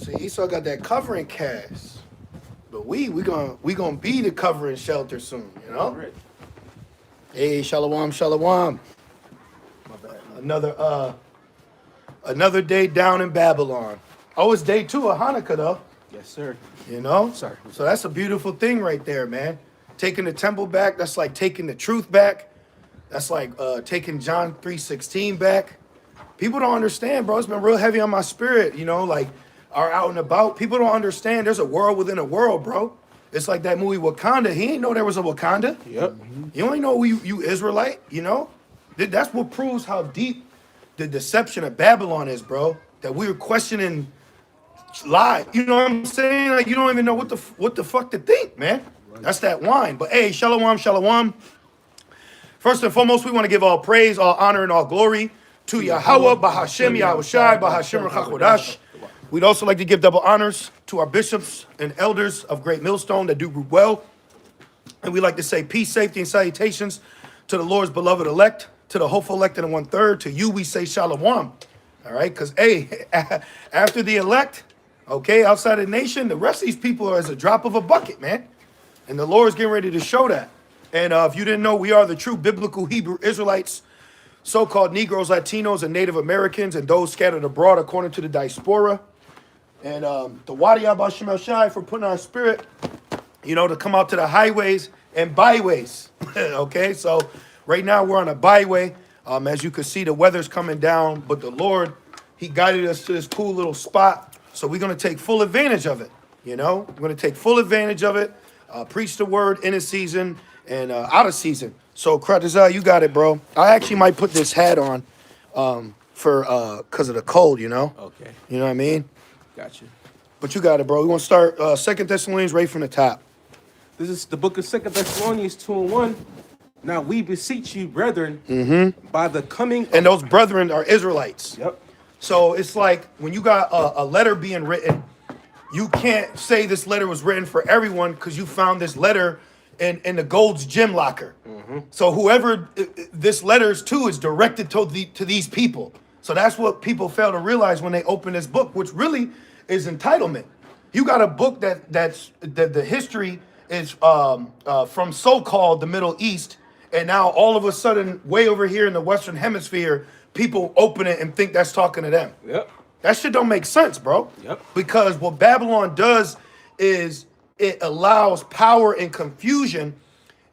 See, Esau got that covering cast, but we gonna be the covering shelter soon. You All know. right. Hey, shalom, shalom. My bad. Another day down in Babylon. Oh, it's day 2 of Hanukkah though. Yes, sir. You know. Sorry. So that's a beautiful thing right there, man. Taking the temple back. That's like taking the truth back. That's like taking John 3:16 back. People don't understand, bro. It's been real heavy on my spirit, you know, like are out and about. People don't understand there's a world within a world, bro. It's like that movie Wakanda. He ain't know there was a Wakanda. Yep. You ain't know you Israelite, you know? That's what proves how deep the deception of Babylon is, bro. That we were questioning lie. You know what I'm saying? Like you don't even know what the fuck to think, man. That's that wine. But hey, shalom, shalom. First and foremost, we want to give all praise, all honor, and all glory to Yahweh, Bahashem, Yahushai, Bahashem, Rachakodash. We'd also like to give double honors to our bishops and elders of Great Millstone that do group well. And we like to say peace, safety, and salutations to the Lord's beloved elect, to the hopeful elect and 1/3. To you, we say shalom. All right? Because, hey, after the elect, okay, outside of the nation, the rest of these people are as a drop of a bucket, man. And the Lord's getting ready to show that. And if you didn't know, we are the true biblical Hebrew Israelites, so-called Negroes, Latinos, and Native Americans, and those scattered abroad according to the diaspora. And the Wadi Abba Shemel Shai for putting our spirit, you know, to come out to the highways and byways. Okay, so right now we're on a byway. As you can see, the weather's coming down, but the Lord, he guided us to this cool little spot. So we're going to take full advantage of it. You know, we're going to take full advantage of it, preach the word in a season and out of season. So, Kratazah, you got it, bro. I actually might put this hat on for because of the cold, you know? Okay. You know what I mean? Gotcha. But you got it, bro. We're going to start 2 Thessalonians right from the top. This is the book of 2 Thessalonians 2:1. Now we beseech you, brethren, by the coming. And those brethren are Israelites. Yep. So it's like when you got a letter being written, you can't say this letter was written for everyone because you found this letter in the Gold's gym locker. So whoever this letter's to is directed to these people. So that's what people fail to realize when they open this book, which really is entitlement. You got a book that's the history is from so-called the Middle East, and now all of a sudden, way over here in the Western Hemisphere, people open it and think that's talking to them. Yep. That shit don't make sense, bro. Yep. Because what Babylon does is it allows power and confusion,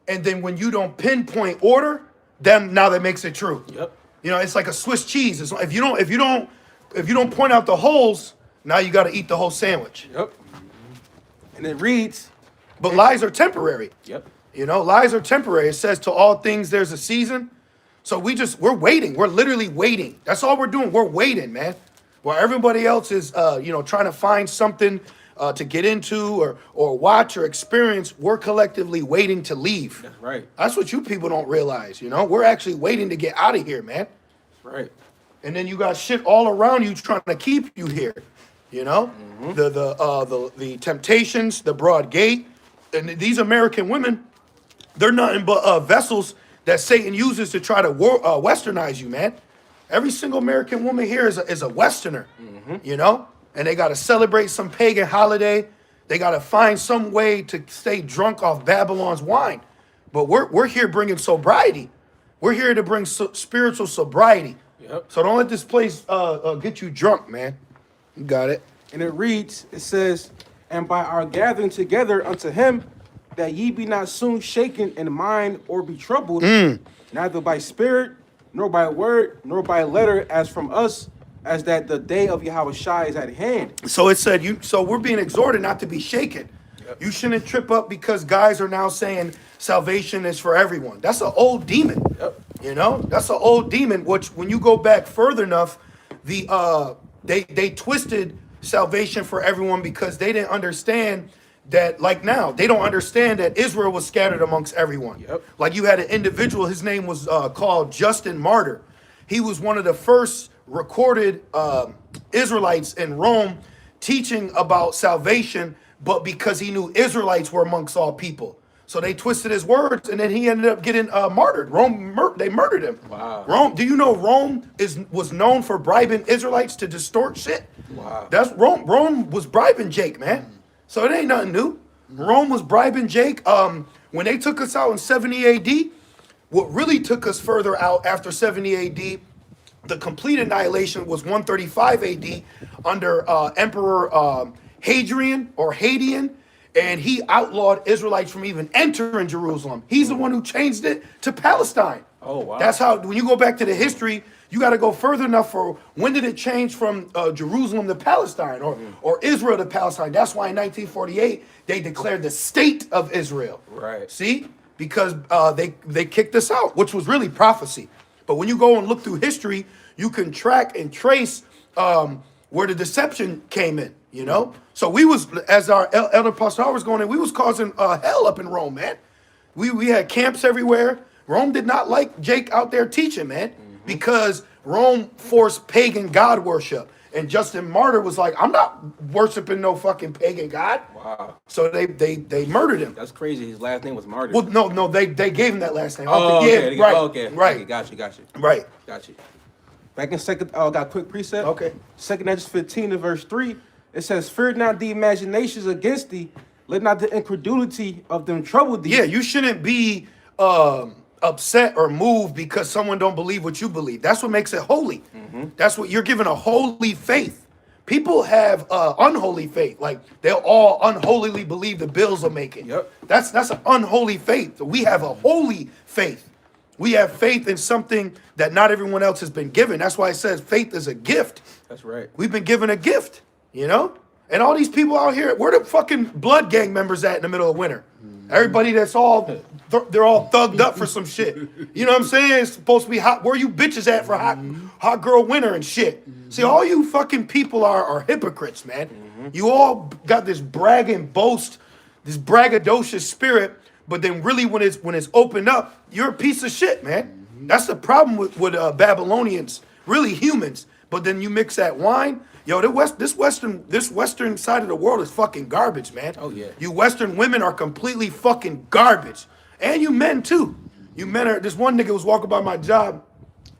and then when you don't pinpoint order, then now that makes it true. Yep. You know, it's like a Swiss cheese. It's if you don't point out the holes, now you got to eat the whole sandwich. Yep. And it reads. But lies are temporary. Yep. You know, lies are temporary. It says to all things there's a season. So we're waiting. We're literally waiting. That's all we're doing. We're waiting, man. While everybody else is, trying to find something to get into or watch or experience, we're collectively waiting to leave. That's right. That's what you people don't realize, you know? We're actually waiting to get out of here, man. That's right. And then you got shit all around you trying to keep you here, you know? The temptations, the broad gate, and these American women, they're nothing but vessels that Satan uses to try to westernize you, man. Every single American woman here is a Westerner, you know? And they got to celebrate some pagan holiday. They got to find some way to stay drunk off Babylon's wine. But we're here bringing sobriety. We're here to bring spiritual sobriety. Yep. So don't let this place get you drunk, man. You got it. And it reads, it says, and by our gathering together unto him, that ye be not soon shaken in mind or be troubled, neither by spirit, nor by word, nor by letter, as from us, as that the day of Yahushua is at hand. So it said so we're being exhorted not to be shaken. Yep. You shouldn't trip up because guys are now saying salvation is for everyone. That's an old demon. Yep. You know, that's an old demon, which when you go back further enough, they twisted salvation for everyone because they didn't understand that, like now, they don't understand that Israel was scattered amongst everyone. Yep. Like you had an individual, his name was called Justin Martyr. He was one of the first recorded Israelites in Rome teaching about salvation, but because he knew Israelites were amongst all people. So they twisted his words, and then he ended up getting martyred. They murdered him. Wow. Rome. Do you know Rome was known for bribing Israelites to distort shit? Wow. That's Rome. Rome was bribing Jake, man. So it ain't nothing new. Rome was bribing Jake. When they took us out in 70 AD, what really took us further out after 70 AD, the complete annihilation was 135 AD under Emperor Hadrian or Hadian, and he outlawed Israelites from even entering Jerusalem. He's the one who changed it to Palestine. Oh, wow. That's how, when you go back to the history, you got to go further enough for when did it change from Jerusalem to Palestine or Israel to Palestine. That's why in 1948, they declared the state of Israel. Right. See? Because they kicked us out, which was really prophecy. But when you go and look through history, you can track and trace where the deception came in, you know? So we was, as our elder pastor was going in, we was causing hell up in Rome, man. We had camps everywhere. Rome did not like Jake out there teaching, man, because Rome forced pagan God worship. And Justin Martyr was like, I'm not worshiping no fucking pagan God. Wow. So they murdered him. That's crazy. His last name was Martyr. Well, no, they gave him that last name. Oh, okay. Right. Okay. Right. Okay, got you. Right. Got you. Back in second, got a quick precept. Okay. 2 Ezra 15 and verse 3, it says, "Fear not the imaginations against thee, let not the incredulity of them trouble thee." Yeah, you shouldn't be upset or moved because someone don't believe what you believe. That's what makes it holy. That's what you're given, a holy faith. People have unholy faith. Like they'll all unholily believe the bills will make it. Yep. That's an unholy faith. We have a holy faith. We have faith in something that not everyone else has been given. That's why it says faith is a gift. That's right. We've been given a gift, you know? And all these people out here, where the fucking blood gang members at in the middle of winter? Everybody that's they're all thugged up for some shit. You know what I'm saying? It's supposed to be hot. Where you bitches at for hot girl winter and shit? See, all you fucking people are hypocrites, man. You all got this brag and boast, this braggadocious spirit, but then really when it's opened up, you're a piece of shit, man. That's the problem with Babylonians, really humans. But then you mix that wine. Yo, this western side of the world is fucking garbage, man. Oh, yeah. You Western women are completely fucking garbage. And you men, too. You men are, this one nigga was walking by my job.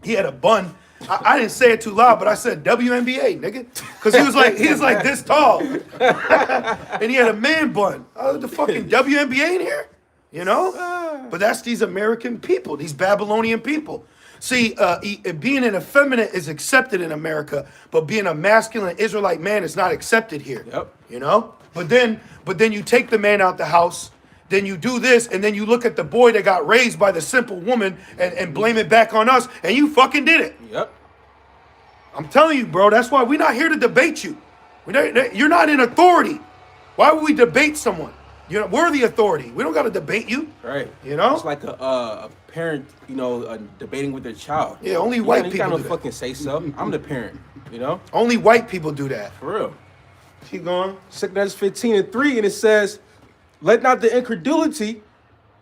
He had a bun. I didn't say it too loud, but I said WNBA, nigga. Because he was like this tall. And he had a man bun. The fucking WNBA in here? You know? But that's these American people, these Babylonian people. See, being an effeminate is accepted in America, but being a masculine Israelite man is not accepted here. Yep. You know? But then you take the man out the house, then you do this, and then you look at the boy that got raised by the simple woman and blame it back on us, and you fucking did it. Yep. I'm telling you, bro, that's why we're not here to debate you. You're not in authority. Why would we debate someone? We're the authority. We don't got to debate you. Right. You know? It's like a parent, debating with their child. Yeah, only white You people gotta do that. fucking say so. I'm the parent, Only white people do that. For real. Keep going. 2 Ezra 15 and 3, and it says, "Let not the incredulity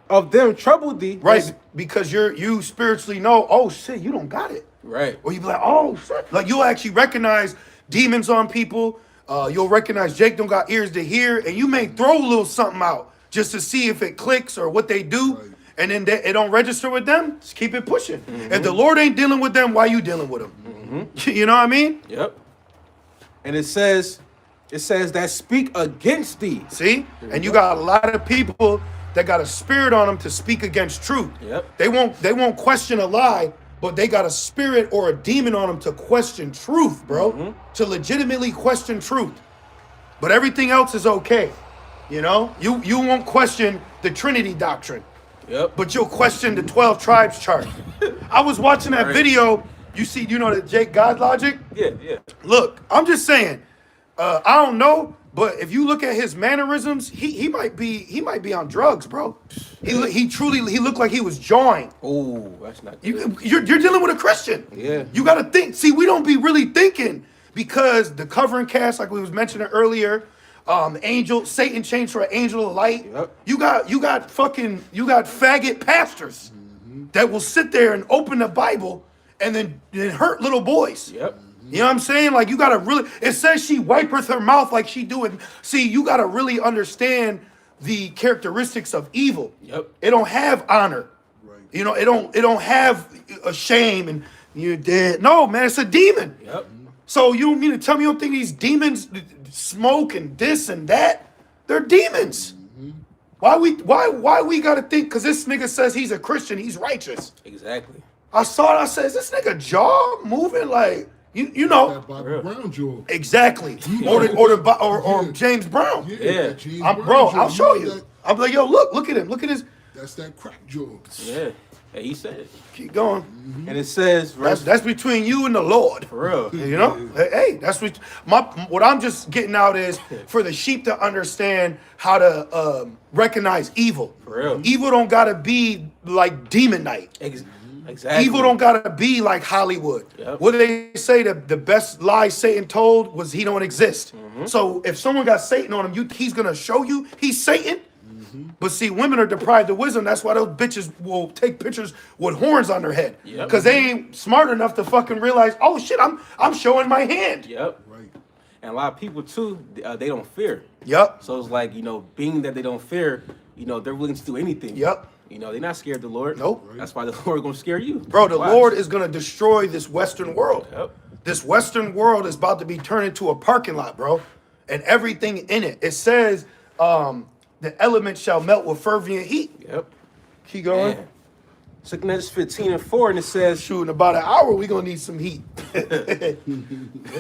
of them trouble thee." Right, because you spiritually know, oh shit, you don't got it. Right. Or you be like, oh shit. Like you'll actually recognize demons on people. You'll recognize Jake don't got ears to hear, and you may throw a little something out just to see if it clicks or what they do. Right. And then it don't register with them, just keep it pushing. If the Lord ain't dealing with them, why you dealing with them? You know what I mean? Yep. And it says that speak against thee. See? And you got a lot of people that got a spirit on them to speak against truth. Yep. They won't question a lie, but they got a spirit or a demon on them to question truth, bro. To legitimately question truth. But everything else is okay. You know? You won't question the Trinity doctrine. Yep. But you'll question the 12 tribes chart. I was watching that Right. video. You know the Jake God logic? Yeah. Look, I'm just saying, I don't know, but if you look at his mannerisms, he might be on drugs, bro. He looked like he was jawing. Oh, that's not good. You're dealing with a Christian. Yeah. You got to think. See, we don't be really thinking because the covering cast, like we was mentioning earlier, Satan changed for an angel of light. Yep. You got faggot pastors that will sit there and open the Bible and then hurt little boys. Yep. You know what I'm saying? Like you gotta really. It says she wipeth her mouth like she doing. See, you gotta really understand the characteristics of evil. Yep. It don't have honor. Right. You know, it don't have a shame and you're dead. No, man, it's a demon. Yep. So you mean to tell me you don't think these demons smoke and this and that? They're demons. Why we gotta think because this nigga says he's a Christian, he's righteous. Exactly. I saw it, I said, is this nigga jaw moving like you know That Bobby Brown jaw. exactly. Or James Brown. Yeah. that James Bro, Brown jaw. I'll show know you. that- I'm like, yo, look at him. Look at his That's that crack jaw. Yeah. Hey, he said it. keep going. And it says, That's between you and the Lord. for real. You know, hey, that's what I'm just getting out is for the sheep to understand how to recognize evil. For real. Evil don't gotta be like Demon Knight. Exactly. Evil don't gotta be like Hollywood. Yep. What do they say? The best lie Satan told was he don't exist. So if someone got Satan on him, he's gonna show you he's Satan. But see, women are deprived of wisdom. That's why those bitches will take pictures with horns on their head. Yep. Because they ain't smart enough to fucking realize, oh shit, I'm showing my hand. Yep. Right. And a lot of people too, they don't fear. Yep. So it's like, you know, being that they don't fear, you know, they're willing to do anything. Yep. You know, they're not scared of the Lord. Nope. That's why the Lord gonna scare you. Bro, the Watch. Lord is gonna destroy this Western world. Yep. This Western world is about to be turned into a parking lot, bro. And everything in it. It says, the elements shall melt with fervent heat. Yep. Keep going. Man. 2 Corinthians 15:4, and it says, Shoot, in about an hour, we're gonna need some heat.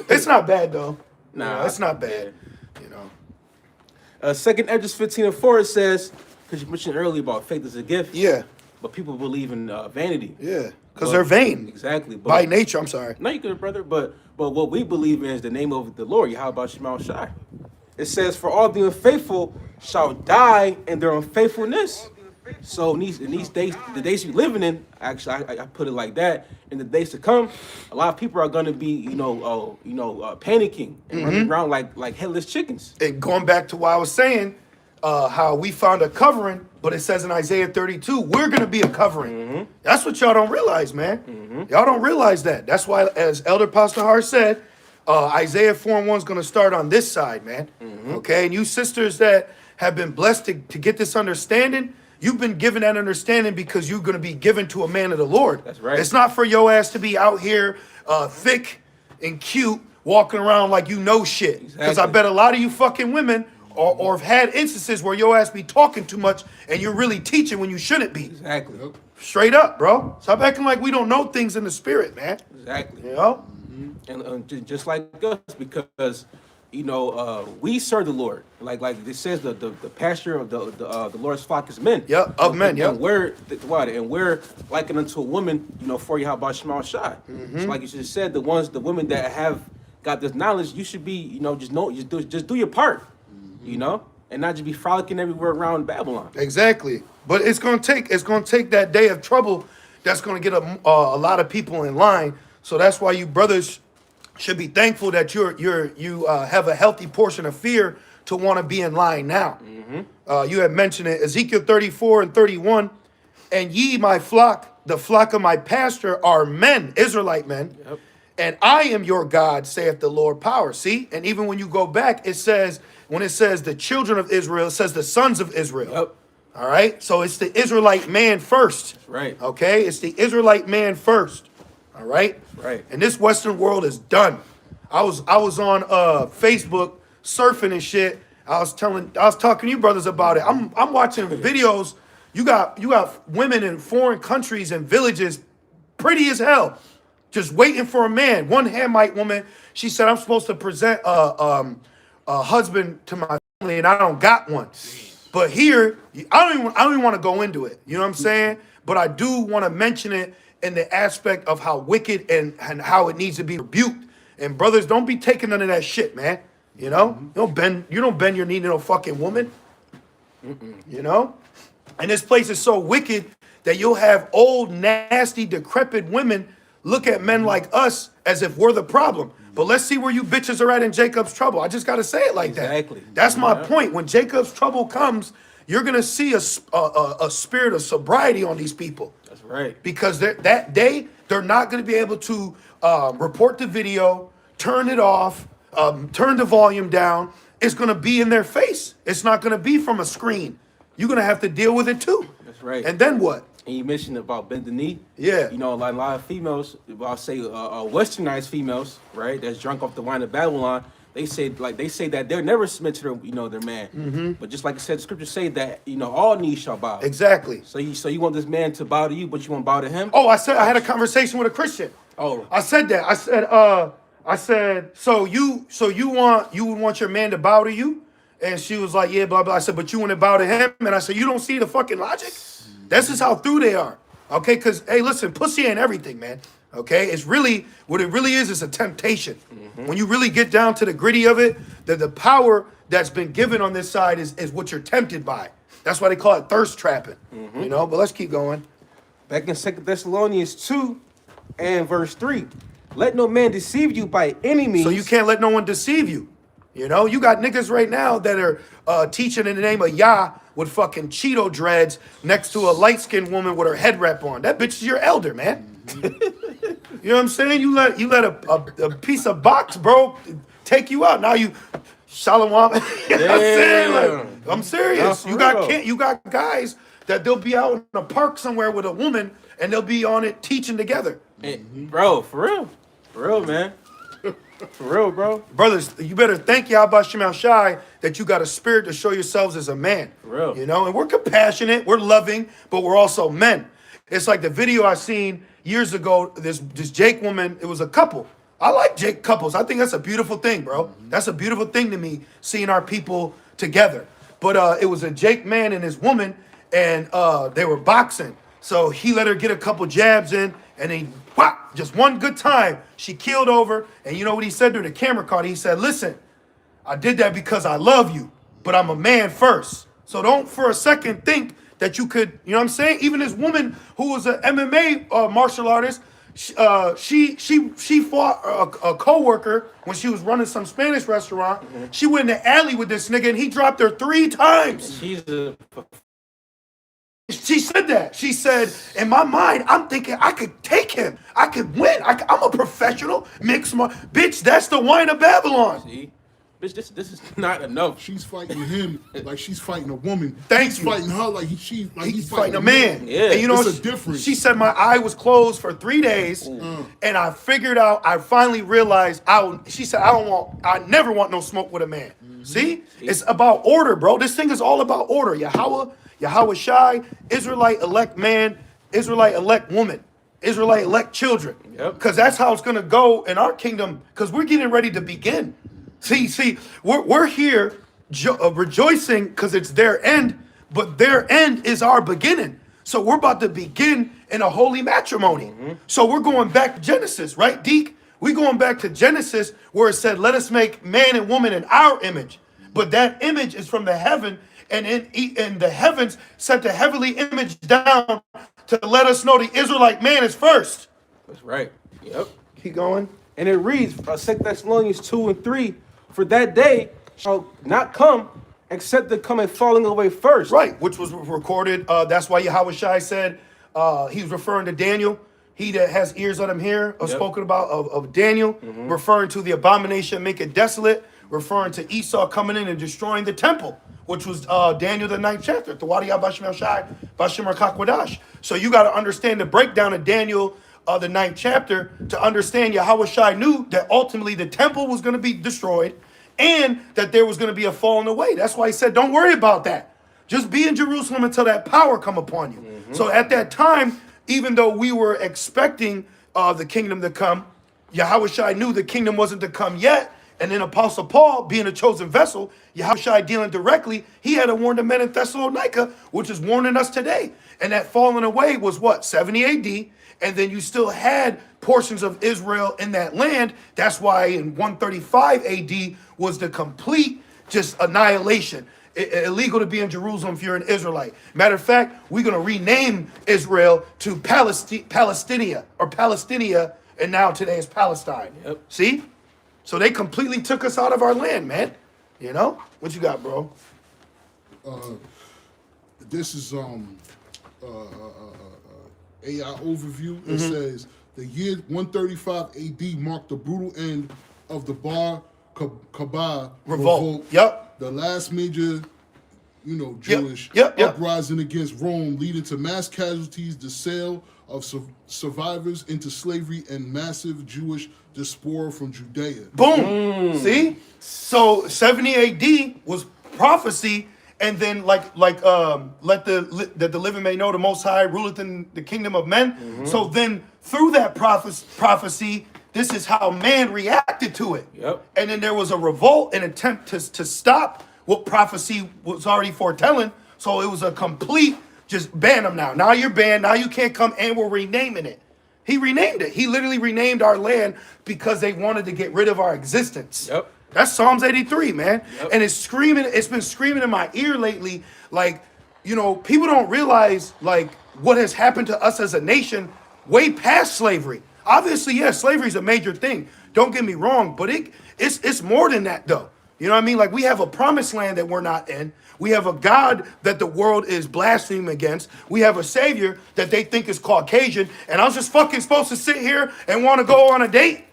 It's not bad though. Nah, it's not bad. You know. 2 Corinthians 15:4, it says, because you mentioned earlier about faith as a gift. Yeah, But people believe in vanity. yeah. Because Well, they're vain. Exactly. But, By nature, I'm sorry. No, you good, brother. But what we believe in is the name of the Lord, Yahweh Shema Shai. It says, for all the unfaithful shall die in their unfaithfulness. So in these days, the days you're living in, actually, I put it like that. In the days to come, a lot of people are going to be, panicking and running around like headless chickens. And going back to what I was saying, how we found a covering, but it says in Isaiah 32, we're going to be a covering. That's what y'all don't realize, man. Y'all don't realize that. That's why, as Elder Pastor Har said, Isaiah 4:1 is going to start on this side, man. Okay? And you sisters that have been blessed to get this understanding, you've been given that understanding because you're going to be given to a man of the Lord. That's right. It's not for your ass to be out here thick and cute, walking around like you know shit. Because I Exactly. bet a lot of you fucking women or have had instances where your ass be talking too much and you're really teaching when you shouldn't be. Exactly. Yep. Straight up, bro. Stop acting like we don't know things in the spirit, man. Exactly. You know? And just like us, because we serve the Lord. Like it says, the pasture of the Lord's flock is men. Yep, of men, yep. And we're likened unto a woman, for Yahweh Shema Shai. So like you just said, the women that have got this knowledge, you should be, just do your part, and not just be frolicking everywhere around Babylon. Exactly. But it's gonna take that day of trouble that's gonna get a lot of people in line. So that's why you brothers should be thankful that you have a healthy portion of fear to want to be in line now. You had mentioned it, Ezekiel 34:31, and ye, my flock, the flock of my pasture, are men, Israelite men, Yep. and I am your God, saith the Lord power. See, and even when you go back, it says, when it says the children of Israel, it says the sons of Israel. Yep. All right, so it's the Israelite man first. Right. Okay, it's the Israelite man first. All right. Right. And this Western world is done. I was on Facebook surfing and shit. I was talking to you brothers about it. I'm watching videos. You got women in foreign countries and villages, pretty as hell, just waiting for a man. One Hamite woman, she said, I'm supposed to present a husband to my family, and I don't got one. But here, I don't even want to go into it. You know what I'm saying? But I do want to mention it in the aspect of how wicked and how it needs to be rebuked. And brothers, don't be taking none of that shit, man. You know? You don't bend your knee to no fucking woman. You know? And this place is so wicked that you'll have old, nasty, decrepit women look at men like us as if we're the problem. But let's see where you bitches are at in Jacob's trouble. I just got to say it like Exactly. that. That's my Yeah. point. When Jacob's trouble comes, you're going to see a spirit of sobriety on these people. That's right. Because that day, they're not going to be able to report the video, turn it off, turn the volume down, it's gonna be in their face. It's not gonna be from a screen. You're gonna have to deal with it too. That's right. And then what? And you mentioned about bend the knee. Yeah. You know, like a lot of females, I'll say westernized females, right? That's drunk off the wine of Babylon. They say that they're never submit to their man. Mm-hmm. But just like I said, the scriptures say that all knees shall bow. Exactly. So you want this man to bow to you, but you won't bow to him? Oh, I had a conversation with a Christian. Oh. I said that. I said, so you would want your man to bow to you? And she was like, yeah, blah, blah. I said, but you want to bow to him? And I said, you don't see the fucking logic? This is how through they are. Okay, because, hey, listen, pussy ain't everything, man. Okay, it's really, what it really is a temptation. Mm-hmm. When you really get down to the gritty of it, the power that's been given on this side is what you're tempted by. That's why they call it thirst trapping. Mm-hmm. But let's keep going. Back in 2 Thessalonians 2 and verse 3. Let no man deceive you by any means. So you can't let no one deceive you. You got niggas right now that are teaching in the name of Yah with fucking Cheeto dreads next to a light-skinned woman with her head wrap on. That bitch is your elder, man. You know what I'm saying? You let a piece of box, bro, take you out. Now you shalom. You know what I'm saying? Like, I'm serious. You got guys that they'll be out in a park somewhere with a woman and they'll be on it teaching together. Hey, bro, for real, man. For real, bro. Brothers, you better thank Yahweh Shem Shai that you got a spirit to show yourselves as a man. For real. And we're compassionate, we're loving, but we're also men. It's like the video I seen years ago, this Jake woman, it was a couple. I like Jake couples. I think that's a beautiful thing, bro. Mm-hmm. That's a beautiful thing to me, seeing our people together. But it was a Jake man and his woman, and they were boxing. So he let her get a couple jabs in, and he whop, just one good time, she keeled over. And you know what he said to her? The camera caught it. He said, listen, I did that because I love you, but I'm a man first. So don't for a second think that you could, you know what I'm saying? Even this woman who was an MMA martial artist, she fought a co-worker when she was running some Spanish restaurant. Mm-hmm. She went in the alley with this nigga and he dropped her 3 times. She said that. She said, in my mind, I'm thinking I could take him. I could win. I'm a professional mixed bitch, that's the wine of Babylon. See? Bitch, this is not enough. She's fighting him like she's fighting a woman. Thanks. He's fighting her like he's fighting a man. Yeah. And you know it's a difference. She said my eye was closed for 3 days, and I figured out. I finally realized. She said I never want no smoke with a man. Mm-hmm. See, it's about order, bro. This thing is all about order. Yahweh Shai, Israelite elect man, Israelite elect woman, Israelite elect children. Yep. Because that's how it's gonna go in our kingdom. Because we're getting ready to begin. See, we're here rejoicing because it's their end, but their end is our beginning. So we're about to begin in a holy matrimony. Mm-hmm. So we're going back to Genesis, right, Deke? We're going back to Genesis where it said, let us make man and woman in our image. But that image is from the heaven, and in the heavens set the heavenly image down to let us know the Israelite man is first. That's right. Yep. Keep going. And it reads, 2 Thessalonians 2 and 3, for that day shall not come except the coming falling away first. Right, which was recorded. That's why Yahweh Shai said he was referring to Daniel. He that has ears, let him hear. Spoken about of Daniel, referring to the abomination, make it desolate, referring to Esau coming in and destroying the temple, which was Daniel the 9th chapter. Tawadi Bashim Shai, Bashim Kakwadash. So you got to understand the breakdown of Daniel, the 9th chapter, to understand Yahweh Shai knew that ultimately the temple was going to be destroyed and that there was going to be a falling away. That's why he said, don't worry about that. Just be in Jerusalem until that power come upon you. Mm-hmm. So at that time, even though we were expecting the kingdom to come, Yahweh Shai knew the kingdom wasn't to come yet. And then Apostle Paul, being a chosen vessel, Yahweh Shai dealing directly, he had to warn the men in Thessalonica, which is warning us today. And that falling away was what? 70 AD. And then you still had portions of Israel in that land. That's why in 135 AD was the complete just annihilation. Illegal to be in Jerusalem if you're an Israelite. Matter of fact, we're going to rename Israel to Palestinia, and now today is Palestine. Yep. See? So they completely took us out of our land, man. You know? What you got, bro? This is AI overview. It says the year 135 AD marked the brutal end of the Bar Kabah Revolt. Yep. The last major, Jewish Yep. uprising against Rome, leading to mass casualties, the sale of survivors into slavery, and massive Jewish diaspora from Judea. Boom. See? So 70 AD was prophecy, and then let the living may know the Most High ruleth in the kingdom of men. So then through that prophecy, this is how man reacted to it. Yep. And then there was a revolt, an attempt to stop what prophecy was already foretelling. So it was a complete just ban them now. Now you're banned. Now you can't come, and we're renaming it. He renamed it. He literally renamed our land because they wanted to get rid of our existence. Yep. That's Psalms 83, man. Yep. And it's been screaming in my ear lately. Like, people don't realize like what has happened to us as a nation way past slavery. Obviously, yes, slavery is a major thing. Don't get me wrong, but it's more than that though. You know what I mean? Like we have a promised land that we're not in. We have a God that the world is blaspheming against. We have a savior that they think is Caucasian. And I was just fucking supposed to sit here and want to go on a date.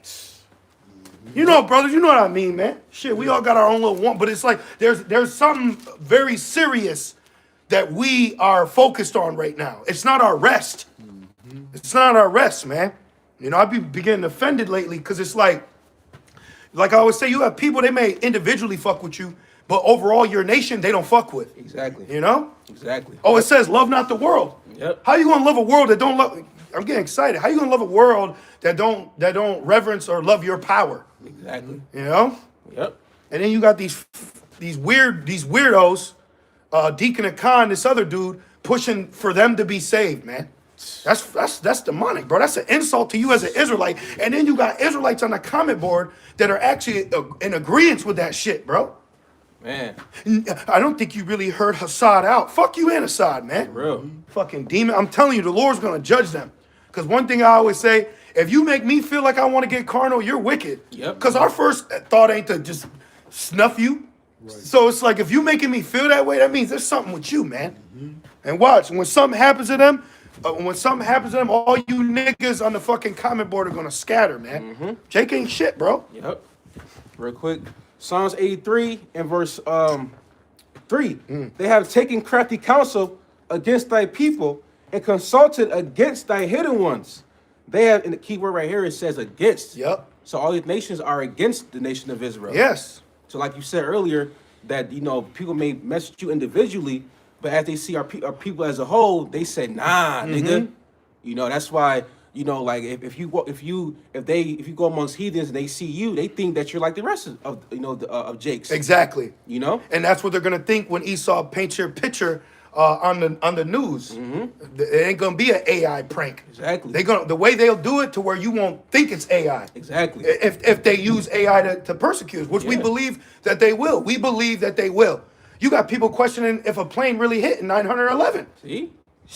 Brothers, you know what I mean, man. Shit, we all got our own little one, but it's like there's something very serious that we are focused on right now. It's not our rest. It's not our rest, man. I be getting offended lately because it's like I always say, you have people, they may individually fuck with you, but overall your nation, they don't fuck with. Exactly. Exactly. Oh, it says love not the world. Yep. How you gonna love a world that don't love? I'm getting excited. How you gonna love a world that don't reverence or love your power? Exactly. Yep. And then you got these weirdos, Deacon and Khan, this other dude, pushing for them to be saved, man. That's demonic, bro. That's an insult to you as an Israelite. And then you got Israelites on the comment board that are actually in agreement with that shit, bro. Man. I don't think you really heard Hassad out. Fuck you and Hassad, man. For real. Fucking demon. I'm telling you, the Lord's going to judge them. Because one thing I always say, if you make me feel like I want to get carnal, you're wicked. Yep. Because our first thought ain't to just snuff you. Right. So it's like, if you making me feel that way, that means there's something with you, man. And watch, when something happens to them, all you niggas on the fucking comment board are going to scatter, man. Jake ain't shit, bro. Yep. Real quick. Psalms 83 and verse 3. They have taken crafty counsel against thy people and consulted against thy hidden ones. They have, in the key word right here, it says against. Yep. So all these nations are against the nation of Israel. Yes. So like you said earlier, that, people may message you individually, but as they see our people as a whole, they say, nah, nigga. That's why, like if you go amongst heathens and they see you, they think that you're like the rest of Jake's. Exactly. And that's what they're gonna think when Esau paints your picture on the news. It ain't gonna be an AI prank. Exactly. The way they'll do it to where you won't think it's AI. Exactly. If they use AI to persecute us, which we believe that they will. We believe that they will. You got people questioning if a plane really hit in 911. See?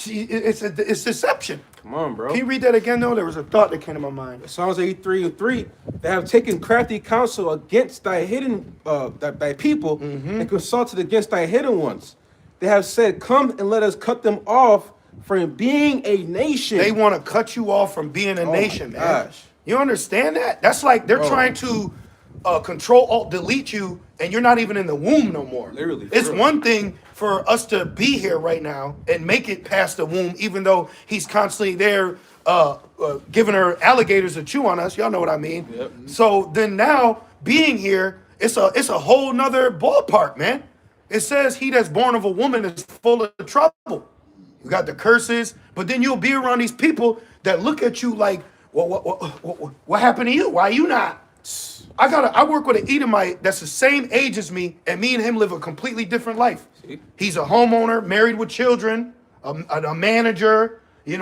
It's deception. Come on, bro. Can you read that again, though? There was a thought that came to my mind. Psalms 83 and 3. They have taken crafty counsel against thy hidden, thy people, and consulted against thy hidden ones. They have said, come and let us cut them off from being a nation. They want to cut you off from being a nation, man. Gosh. You understand that? That's like they're trying to control, alt, delete you, and you're not even in the womb no more. Literally. It's one thing for us to be here right now and make it past the womb, even though he's constantly there giving her alligators to chew on us. Y'all know what I mean. Yep. So then now being here, it's a whole nother ballpark, man. It says he that's born of a woman is full of trouble. You got the curses, but then you'll be around these people that look at you like, what happened to you? Why you not? I work with an Edomite that's the same age as me, and me and him live a completely different life. See? He's a homeowner, married with children, a manager,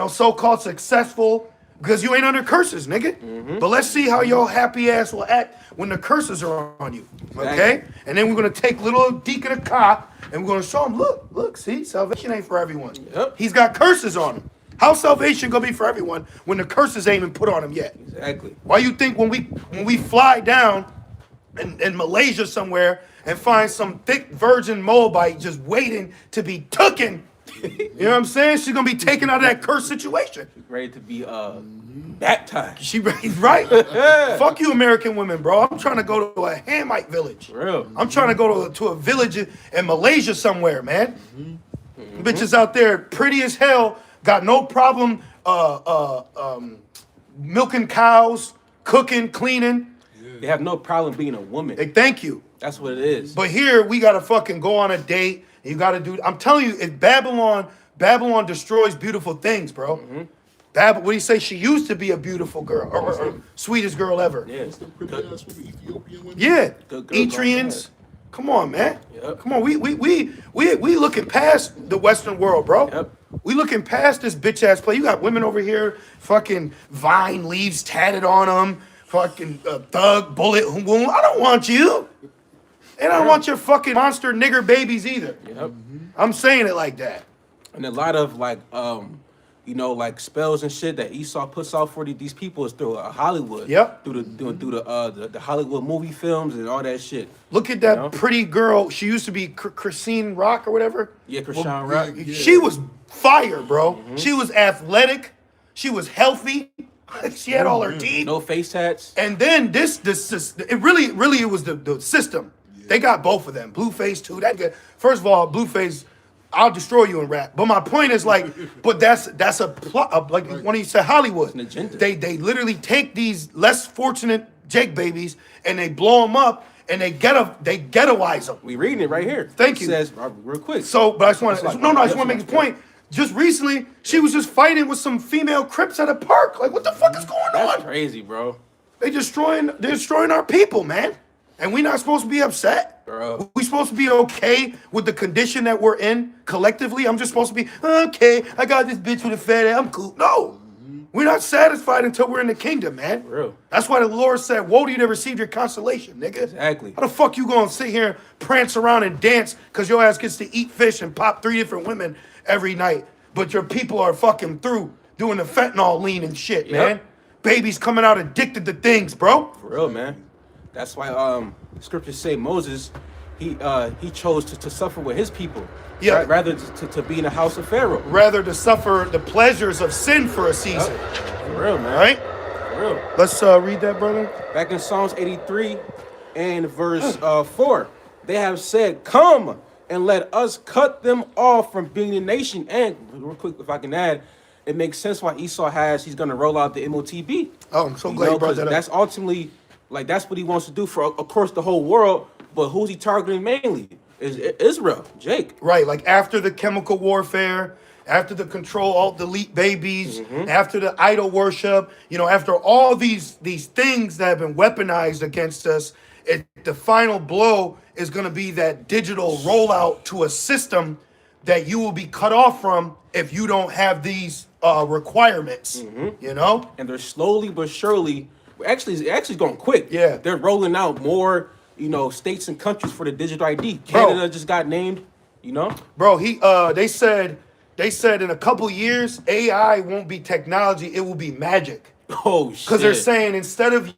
so-called successful, because you ain't under curses, nigga. But let's see how your happy ass will act when the curses are on you, okay? Exactly. And then we're going to take little Deacon of Ka, and we're going to show him, look, see, salvation ain't for everyone. Yep. He's got curses on him. How's salvation gonna be for everyone when the curses ain't even put on him yet? Exactly. Why you think when we fly down in Malaysia somewhere and find some thick virgin Moabite just waiting to be taken You know what I'm saying? She's gonna be taken out of that cursed situation. Ready to be baptized. She right. Fuck you, American women, bro. I'm trying to go to a Hamite village. For real. I'm trying to go to a village in Malaysia somewhere, man. Bitches out there, pretty as hell, got no problem milking cows, cooking, cleaning. They have no problem being a woman. They thank you. That's what it is. But here we gotta fucking go on a date. And you gotta do. I'm telling you, if Babylon destroys beautiful things, bro. What do you say? She used to be a beautiful girl, or sweetest girl ever. Yeah. What's the pretty ass women, Ethiopian women? Yeah, Good girl, Etrians. Come on, man. Yep. Come on, we looking past the Western world, bro. Yep. We looking past this bitch ass play. You got women over here, fucking vine leaves tatted on them, fucking thug bullet wound. I don't want you, and I don't want your fucking monster nigger babies either. Yep. I'm saying it like that. And a lot of like like spells and shit that Esau puts out for these people is through Hollywood. Yep. Through the Hollywood movie films and all that shit. Look at that You know? pretty girl. She used to be Christine Rock or whatever. Yeah, Krishan Rock. yeah. She was fire, bro. She was athletic. She was healthy. She had all her teeth. No face tats. And then this it really was the system. They got both of them. Blueface too. First of all, Blueface, I'll destroy you in rap. But my point is like, but that's a plot. Like when you say Hollywood, an agenda. they literally take these less fortunate Jake babies and they blow them up and they ghettoize them. We reading it right here. Thank It you. says real quick. So, but I just want to That's like- I just want to make a point. Just recently, she was just fighting with some female Crips at a park. Like, what the fuck is going That's on? crazy, bro. They're destroying our people, man. And we're not supposed to be upset. Bro. We supposed to be okay with the condition that we're in collectively. I'm just supposed to be, okay, I got this bitch with a fat ass, I'm cool. No. We're not satisfied until we're in the kingdom, man. For real. That's why the Lord said, woe to you that received your consolation, nigga. Exactly. How the fuck you gonna sit here and prance around and dance because your ass gets to eat fish and pop 3 different women every night, but your people are fucking through doing the fentanyl lean and shit, Yep. man. Babies coming out addicted to things, bro. For real, man. That's why scriptures say Moses, he chose to suffer with his people. Yeah. Rather to be in the house of Pharaoh. Rather to suffer the pleasures of sin for a season, For real, man. right? For real. Let's read that, brother. Back in Psalms 83 and verse 4, they have said, "Come and let us cut them off from being a nation." And real quick, if I can add, it makes sense why Esau he's going to roll out the MOTB. Oh, I'm so glad you brought 'cause that up. that's ultimately, like, that's what he wants to do for, of course, the whole world. But who's he targeting mainly? Is Israel, Jake. Right, like after the chemical warfare, after the control alt delete babies, after the idol worship, after all these things that have been weaponized against us, the final blow is going to be that digital rollout to a system that you will be cut off from if you don't have these requirements. And they're slowly but surely, it's actually going quick. Yeah. They're rolling out more, states and countries for the digital ID. Bro. Canada just got named, Bro, they said in a couple years AI won't be technology, it will be magic. Oh shit. Because they're saying instead of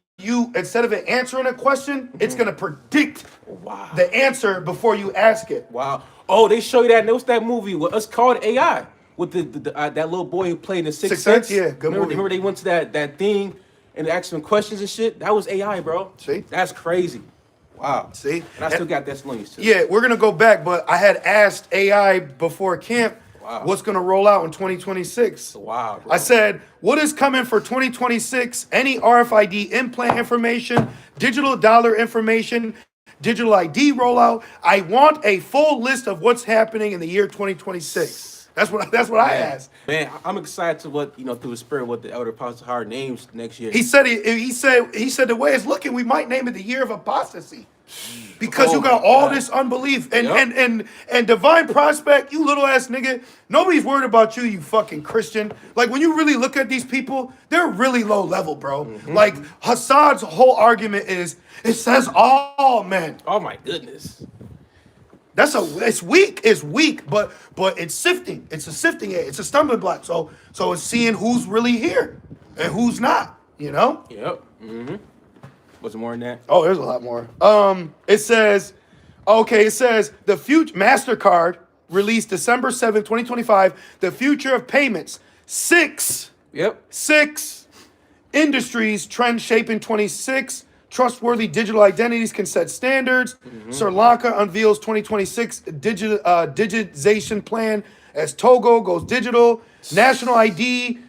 it answering a question, it's gonna predict Wow. the answer before you ask it. Wow. Oh, they show you that. What's that movie? It's called AI with that little boy who played in Sixth Sense. Yeah, good movie. Remember they went to that thing and asked him questions and shit. That was AI, bro. See? That's crazy. Wow. See? And I still got Thessalonians too. Yeah, we're gonna go back, but I had asked AI before camp Wow. what's gonna roll out in 2026. Wow. Bro. I said, what is coming for 2026? Any RFID implant information, digital dollar information, digital ID rollout. I want a full list of what's happening in the year 2026. That's what I asked. Man, I'm excited to what through the spirit what the elder apostle Howard names next year. He said the way it's looking, we might name it the year of apostasy. Because you got my all God. this unbelief and, Yep. and divine prospect, you little ass nigga. Nobody's worried about you, you fucking Christian. Like when you really look at these people, they're really low level, bro. Like Hassad's whole argument is it says all men. Oh my goodness. It's weak, but it's sifting. It's a sifting. It's a stumbling block. So it's seeing who's really here and who's not. Yep. Mm-hmm. What's more than that? Oh, there's a lot more. It says the future MasterCard released December 7th, 2025, The Future of Payments. Six industries trend shaping 26. Trustworthy digital identities can set standards. Sri Lanka unveils 2026 digitization plan as Togo goes digital. National ID,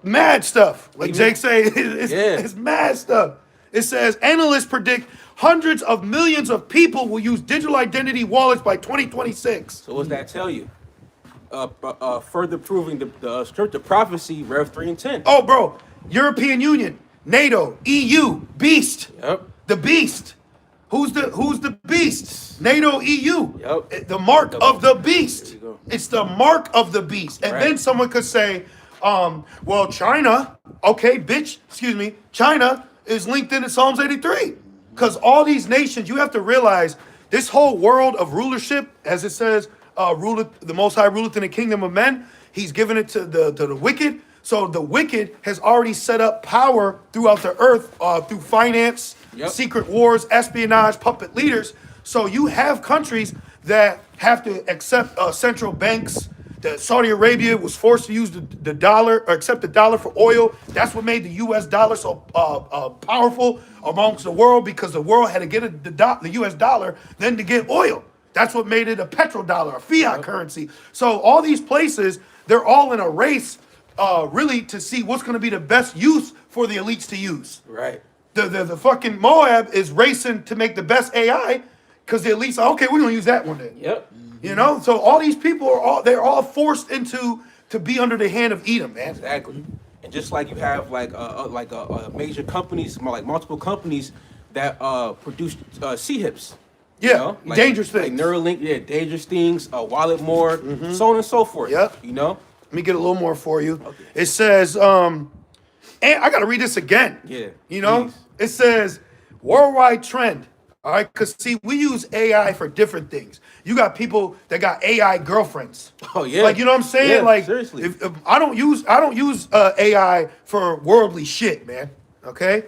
mad stuff. Like Jake say, it's mad stuff. It says analysts predict hundreds of millions of people will use digital identity wallets by 2026. So what does that tell you? Further proving the scripture prophecy, Rev 3 and 10. Oh, bro, European Union, NATO, EU, beast. Yep. The beast. Who's the beast? NATO, EU. Yep. The mark of the beast. There you go. It's the mark of the beast. And then someone could say, well, China, okay, bitch, excuse me, China is linked into Psalms 83. Because all these nations, you have to realize this whole world of rulership, as it says, the Most High ruleth in the kingdom of men. He's given it to the wicked. So the wicked has already set up power throughout the earth through finance, secret wars, espionage, puppet leaders. So you have countries that have to accept central banks. That Saudi Arabia was forced to use the dollar or accept the dollar for oil. That's what made the U.S. dollar so powerful amongst the world, because the world had to get the U.S. dollar then to get oil. That's what made it a petrodollar, a fiat currency. So all these places, they're all in a race really to see what's going to be the best use for the elites to use. Right. The fucking Moab is racing to make the best AI because the elites are, okay, we're going to use that one day. Yep. You know, so all these people they're all forced to be under the hand of Edom, man. Exactly. And just like you have like major companies, like multiple companies that produce C-hips. Yeah, you know? dangerous things. Like Neuralink, dangerous things, Wallet More, so on and so forth. Yep. You know? Let me get a little more for you. Okay. It says, and I got to read this again. Yeah. You know, please. It says, worldwide trend. All right, because see, we use AI for different things. You got people that got AI girlfriends. Oh yeah, like, you know what I'm saying? Yeah, like, seriously, if I don't use AI for worldly shit, man. Okay,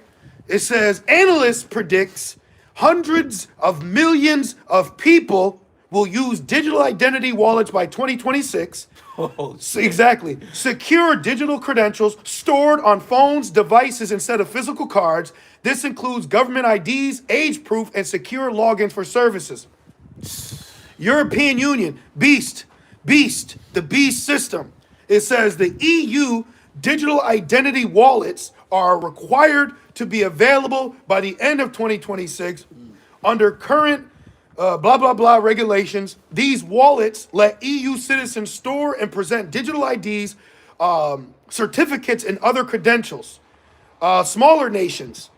it says analysts predicts hundreds of millions of people will use digital identity wallets by 2026. Oh, Exactly. Secure digital credentials stored on phones, devices instead of physical cards. This includes government IDs, age proof, and secure logins for services. European Union, beast, the beast system. It says the EU digital identity wallets are required to be available by the end of 2026 under current blah, blah, blah regulations. These wallets let EU citizens store and present digital IDs, certificates, and other credentials. Smaller nations,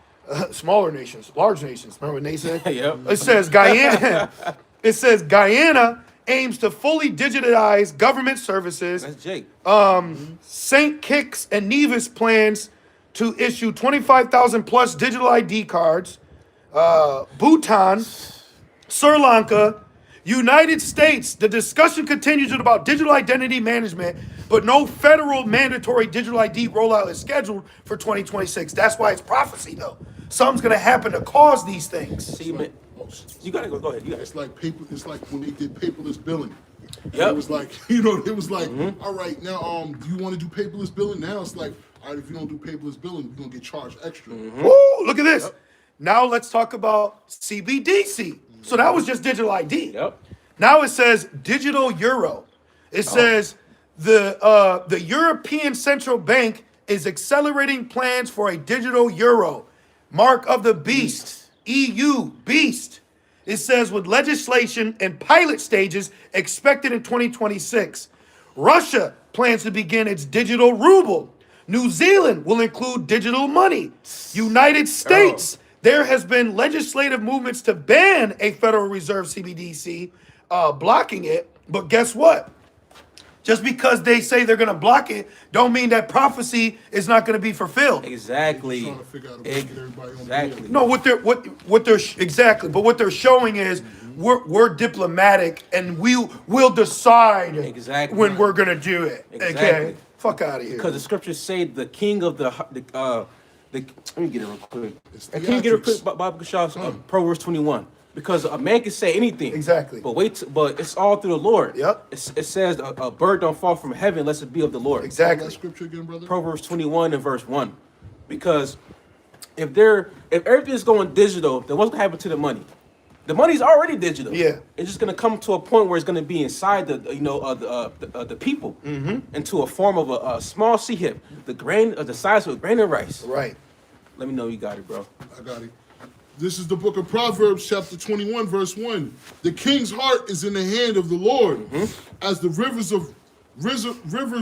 large nations. Remember what they said? Yep. It says Guyana. It says Guyana aims to fully digitize government services. That's Jake. St. Kitts and Nevis plans to issue 25,000 plus digital ID cards. Bhutan, Sri Lanka, United States. The discussion continues about digital identity management, but no federal mandatory digital ID rollout is scheduled for 2026. That's why it's prophecy, though. Something's going to happen to cause these things. See, man, you gotta go. Go ahead. It's like paper. It's like when they did paperless billing. Yep. It was like, it was like, all right, now, do you want to do paperless billing? Now it's like, all right, if you don't do paperless billing, you're gonna get charged extra. Woo, look at this. Yep. Now let's talk about CBDC. So that was just digital ID. Yep. Now it says digital euro. It says the European Central Bank is accelerating plans for a digital euro. Mark of the beast. EU beast. It says with legislation and pilot stages expected in 2026. Russia plans to begin its digital ruble. New Zealand will include digital money. United States, there has been legislative movements to ban a Federal Reserve CBDC, blocking it. But guess what? Just because they say they're going to block it, don't mean that prophecy is not going to be fulfilled. Exactly. Trying to figure out a way to get everybody on board. No, what they're exactly, but what they're showing is we're diplomatic and we'll decide exactly when we're going to do it. Exactly. Okay, fuck out of here. Because the scriptures say the king of let me get it real quick. It's Can you get it real theatrics. quick, Bob Gashaw's Proverbs 21? Because a man can say anything. Exactly. But it's all through the Lord. Yep. It says a bird don't fall from heaven unless it be of the Lord. That Exactly. scripture again, brother. Proverbs 21 and verse 1. Because if everything is going digital, then what's gonna happen to the money? The money's already digital. Yeah. It's just gonna come to a point where it's gonna be inside the people, into a form of a small sea hip, the size of a grain of rice. Right. Let me know you got it, bro. I got it. This is the book of Proverbs, chapter 21, verse 1. The king's heart is in the hand of the Lord. As the rivers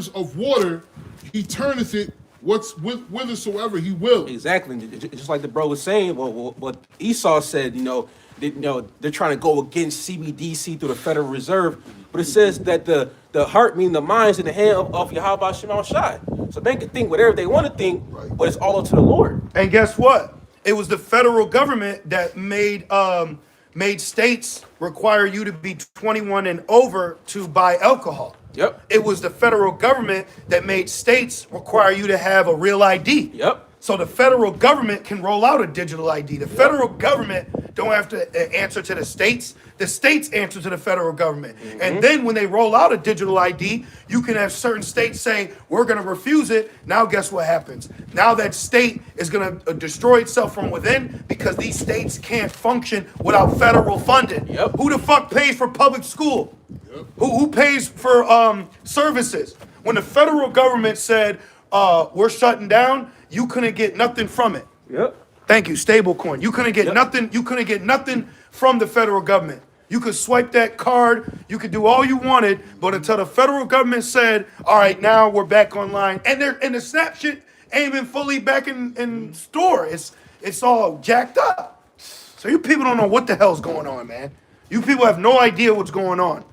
of water, he turneth it whithersoever he will. Exactly. Just like the bro was saying, what Esau said, they're trying to go against CBDC through the Federal Reserve, but it says that the heart, meaning the mind, is in the hand of Yahweh Shema Shai. So they can think whatever they want to think, but it's all up to the Lord. And guess what? It was the federal government that made states require you to be 21 and over to buy alcohol. Yep. It was the federal government that made states require you to have a real ID. Yep. So the federal government can roll out a digital ID. The federal government don't have to answer to the states. The states answer to the federal government. And then when they roll out a digital ID, you can have certain states say, we're going to refuse it. Now guess what happens? Now that state is going to destroy itself from within because these states can't function without federal funding. Yep. Who the fuck pays for public school? Yep. Who pays for services? When the federal government said, we're shutting down, you couldn't get nothing from it. Yep. Thank you, stablecoin. You couldn't get nothing. You couldn't get nothing from the federal government. You could swipe that card. You could do all you wanted, but until the federal government said, "All right, now we're back online," and the snap shit ain't even fully back in store. It's all jacked up. So you people don't know what the hell's going on, man. You people have no idea what's going on.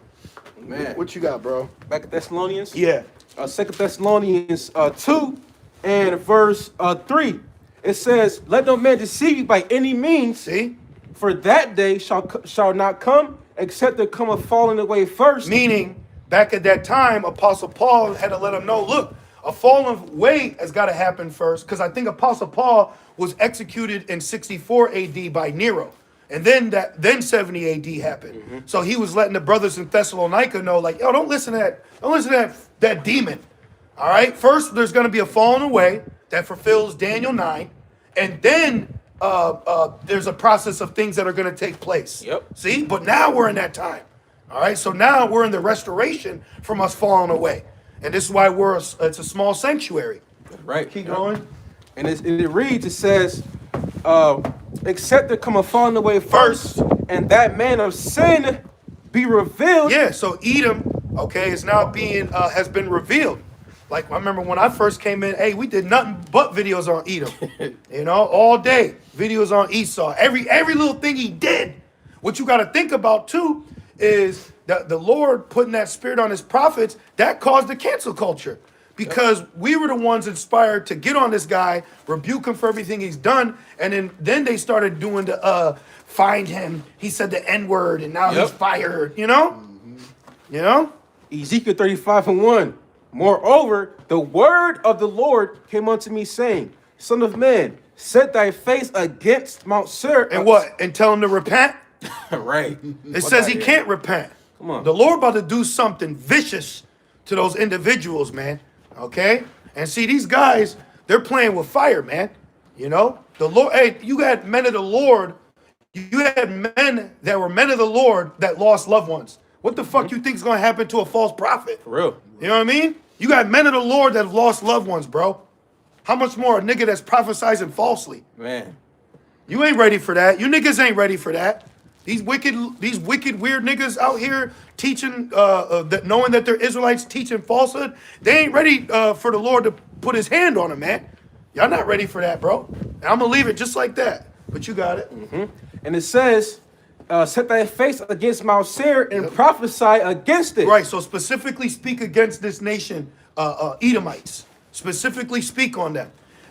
Man. What you got, bro? Back at Thessalonians. Yeah. 2 Thessalonians 2 and verse 3. It says, "Let no man deceive you by any means. See? For that day shall not come, except there come a falling away first." Meaning, back at that time, Apostle Paul had to let them know, look, a falling away has got to happen first, because I think Apostle Paul was executed in 64 AD by Nero. And then 70 AD happened. So he was letting the brothers in Thessalonica know, like, yo, don't listen to that demon. All right? First, there's going to be a falling away that fulfills Daniel 9. And then there's a process of things that are going to take place. Yep. See? But now we're in that time. All right? So now we're in the restoration from us falling away. And this is why it's a small sanctuary. Right. Keep going. And it reads, it says, except there come a falling away first, and that man of sin be revealed. Yeah, so Edom, okay, is now being has been revealed. Like I remember when I first came in, hey, we did nothing but videos on Edom. All day. Videos on Esau. Every little thing he did. What you got to think about too is that the Lord putting that spirit on his prophets, that caused the cancel culture. Because we were the ones inspired to get on this guy, rebuke him for everything he's done, and then they started doing the find him. He said the N-word, and now he's fired. You know. Ezekiel 35 and 1. Moreover, the word of the Lord came unto me, saying, Son of man, set thy face against Mount Seir. And what? And tell him to repent. Right. It says he can't repent. Come on. The Lord about to do something vicious to those individuals, man. Okay? And see, these guys, they're playing with fire, man. The Lord, hey, you had men of the Lord. You had men that were men of the Lord that lost loved ones. What the fuck you think is going to happen to a false prophet? For real. You know what I mean? You got men of the Lord that have lost loved ones, bro. How much more a nigga that's prophesizing falsely? Man. You ain't ready for that. You niggas ain't ready for that. These wicked, weird niggas out here teaching, that knowing that they're Israelites teaching falsehood, they ain't ready for the Lord to put his hand on them, man. Y'all not ready for that, bro. And I'm going to leave it just like that. But you got it. And it says, set thy face against Mount Seir and prophesy against it. Right, so specifically speak against this nation, Edomites. Specifically speak on them.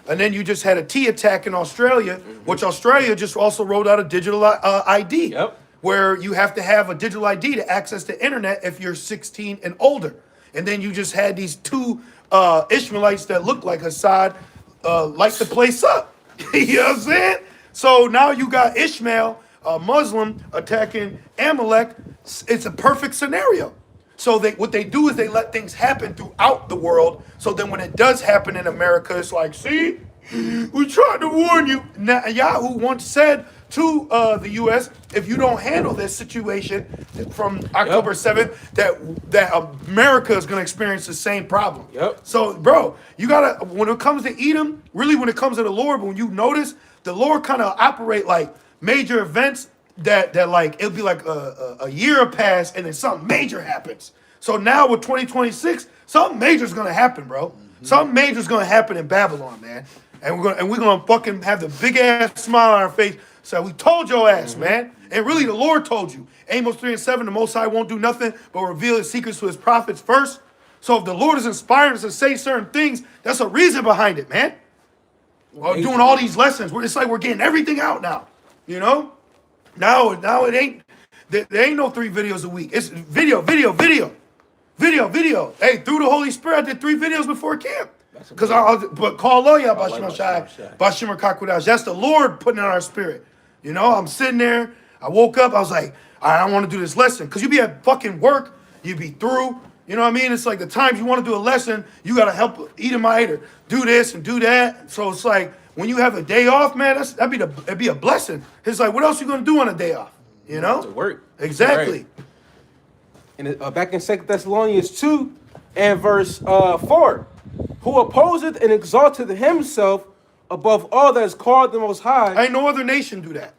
And then you just had a T attack in Australia, which Australia just also rolled out a digital ID, where you have to have a digital ID to access the internet if you're 16 and older. And then you just had these two Ishmaelites that look like Assad light the place up. You know what I'm saying? So now you got Ishmael a Muslim attacking Amalek, it's a perfect scenario. So what they do is they let things happen throughout the world. So then when it does happen in America, it's like, see, we tried to warn you. Netanyahu once said to the U.S., if you don't handle this situation from October 7th, that America is going to experience the same problem. Yep. So, bro, you got to, when it comes to Edom, really when it comes to the Lord, when you notice, the Lord kind of operate like major events that like, it'll be like a year pass and then something major happens. So now with 2026, something major is going to happen, bro. Mm-hmm. Something major is going to happen in Babylon, man. And we're gonna fucking have the big ass smile on our face. So we told your ass, man. And really the Lord told you. Amos 3:7, the Most High won't do nothing but reveal his secrets to his prophets first. So if the Lord is inspiring us to say certain things, that's a reason behind it, man. Well, doing all these lessons, it's like we're getting everything out now. You know? Now it ain't, there ain't no 3 videos a week. It's video. Hey, through the Holy Spirit, I did 3 videos before camp. Because but call Loya Bashimar Kakudash. That's the Lord putting in our spirit. You know, I'm sitting there. I woke up. I was like, I want to do this lesson. Because you be at fucking work. You be through. You know what I mean? It's like the times you want to do a lesson, you got to help Edomite or do this and do that. So it's like when you have a day off, man, that'd be a blessing. It's like, what else you going to do on a day off? You know? To work. Exactly. Right. And back in 2 Thessalonians 2 and verse 4. Who opposeth and exalteth himself above all that is called the Most High. Ain't no other nation do that.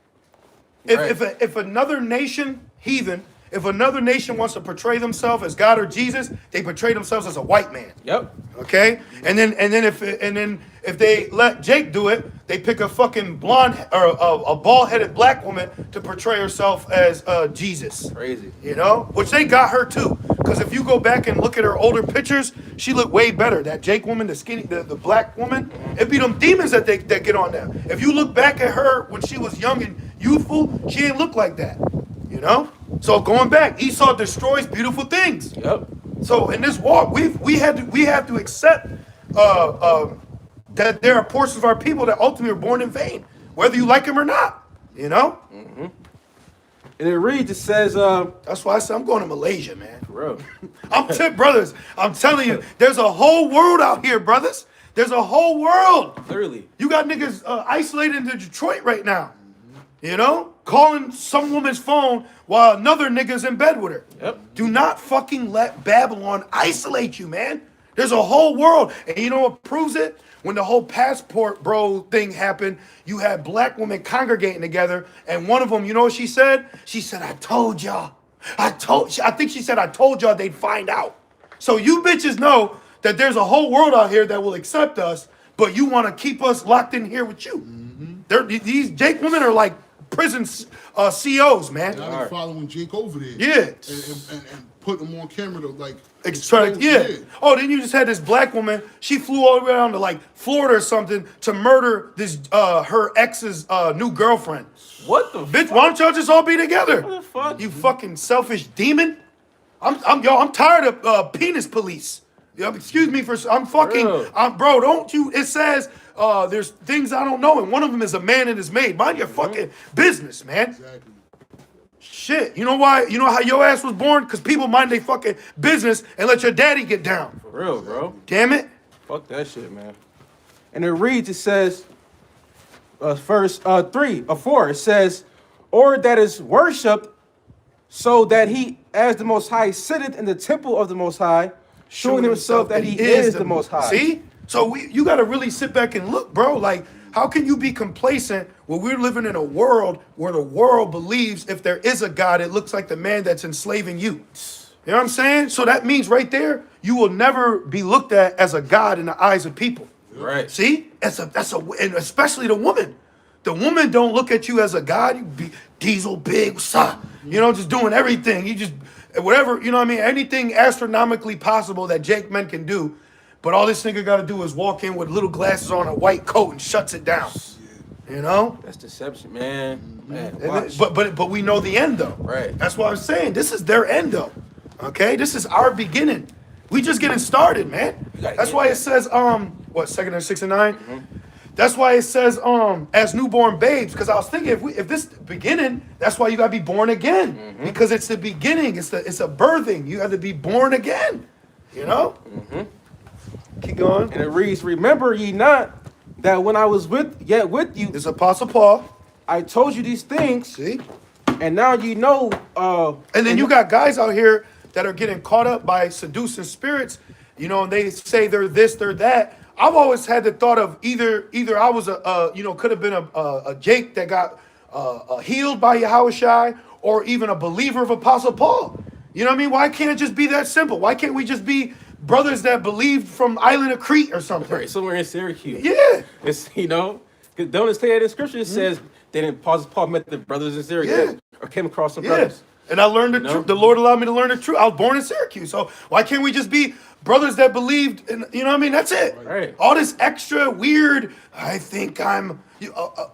If another nation, heathen, if another nation wants to portray themselves as God or Jesus, they portray themselves as a white man. Yep. Okay? And then if they let Jake do it, they pick a fucking blonde or a bald-headed black woman to portray herself as Jesus. Crazy. You know? Which they got her too. Because if you go back and look at her older pictures, she looked way better. That Jake woman, the skinny, the black woman, it be them demons that get on them. If you look back at her when she was young and youthful, she ain't look like that. You know? So going back, Esau destroys beautiful things. Yep. So in this walk, we have to accept that there are portions of our people that ultimately are born in vain, whether you like them or not. You know. Mm-hmm. And it reads, it says, that's why I said I'm going to Malaysia, man. For real. Brothers, I'm telling you, there's a whole world out here, brothers. There's a whole world. Literally. You got niggas isolated in Detroit right now. You know, calling some woman's phone while another nigga's in bed with her. Yep. Do not fucking let Babylon isolate you, man. There's a whole world. And you know what proves it? When the whole passport bro thing happened, you had black women congregating together, and one of them, you know what she said? She said, I told y'all. I think she said, I told y'all they'd find out. So you bitches know that there's a whole world out here that will accept us, but you want to keep us locked in here with you. Mm-hmm. These Jake women are like prison COs, man. Now they're following Jake over there. Yeah. And put him on camera to like yeah. Oh, then you just had this black woman. She flew all the way down to like Florida or something to murder this her ex's new girlfriend. What the bitch? fuck? Why don't y'all just all be together? What the fuck? You fucking selfish demon. I'm tired of penis police. Excuse me for bro. Don't you? It says there's things I don't know, and one of them is a man and his maid. Mind your fucking business, man. Exactly. Shit, you know why? You know how your ass was born? Because people mind their fucking business and let your daddy get down. For real, bro. Damn it. Fuck that shit, man. And it reads, it says, verse 3 or 4, it says, or that is worship, so that he, as the Most High, sitteth in the temple of the Most High, showing himself that he is the Most High. See? So you got to really sit back and look, bro. Like, how can you be complacent when we're living in a world where the world believes if there is a God, it looks like the man that's enslaving you? You know what I'm saying? So that means right there, you will never be looked at as a God in the eyes of people. Right. See? And especially the woman. The woman don't look at you as a God. You be diesel, big, you know, just doing everything. You just, whatever, you know what I mean? Anything astronomically possible that Jake men can do. But all this nigga got to do is walk in with little glasses on, a white coat, and shuts it down. You know? That's deception, man. But we know the end, though. Right. That's what I'm saying. This is their end, though. Okay? This is our beginning. We just getting started, man. That's why it says, 2 Corinthians 6 and 9? That's why it says as newborn babes. Because I was thinking if this beginning, that's why you gotta be born again. Because it's the beginning. It's a birthing. You have to be born again. You know? Keep going. And it reads, remember ye not that when I was yet with you, It's Apostle Paul. I told you these things, See? and now you know. And then you got guys out here that are getting caught up by seducing spirits, you know, and they say they're this, they're that. I've always had the thought of either I was could have been a Jake that got healed by Yahushua, or even a believer of Apostle Paul. You know what I mean? Why can't it just be that simple? Why can't we just be brothers that believed from island of Crete or something? Right, somewhere in Syracuse. Yeah. It's, don't it say that in scripture? It says that Apostle Paul met the brothers in Syracuse, or came across some brothers. And I learned the truth. The Lord allowed me to learn the truth. I was born in Syracuse. So why can't we just be brothers that believed in, you know what I mean? That's it. Right. All this extra weird, I think I'm,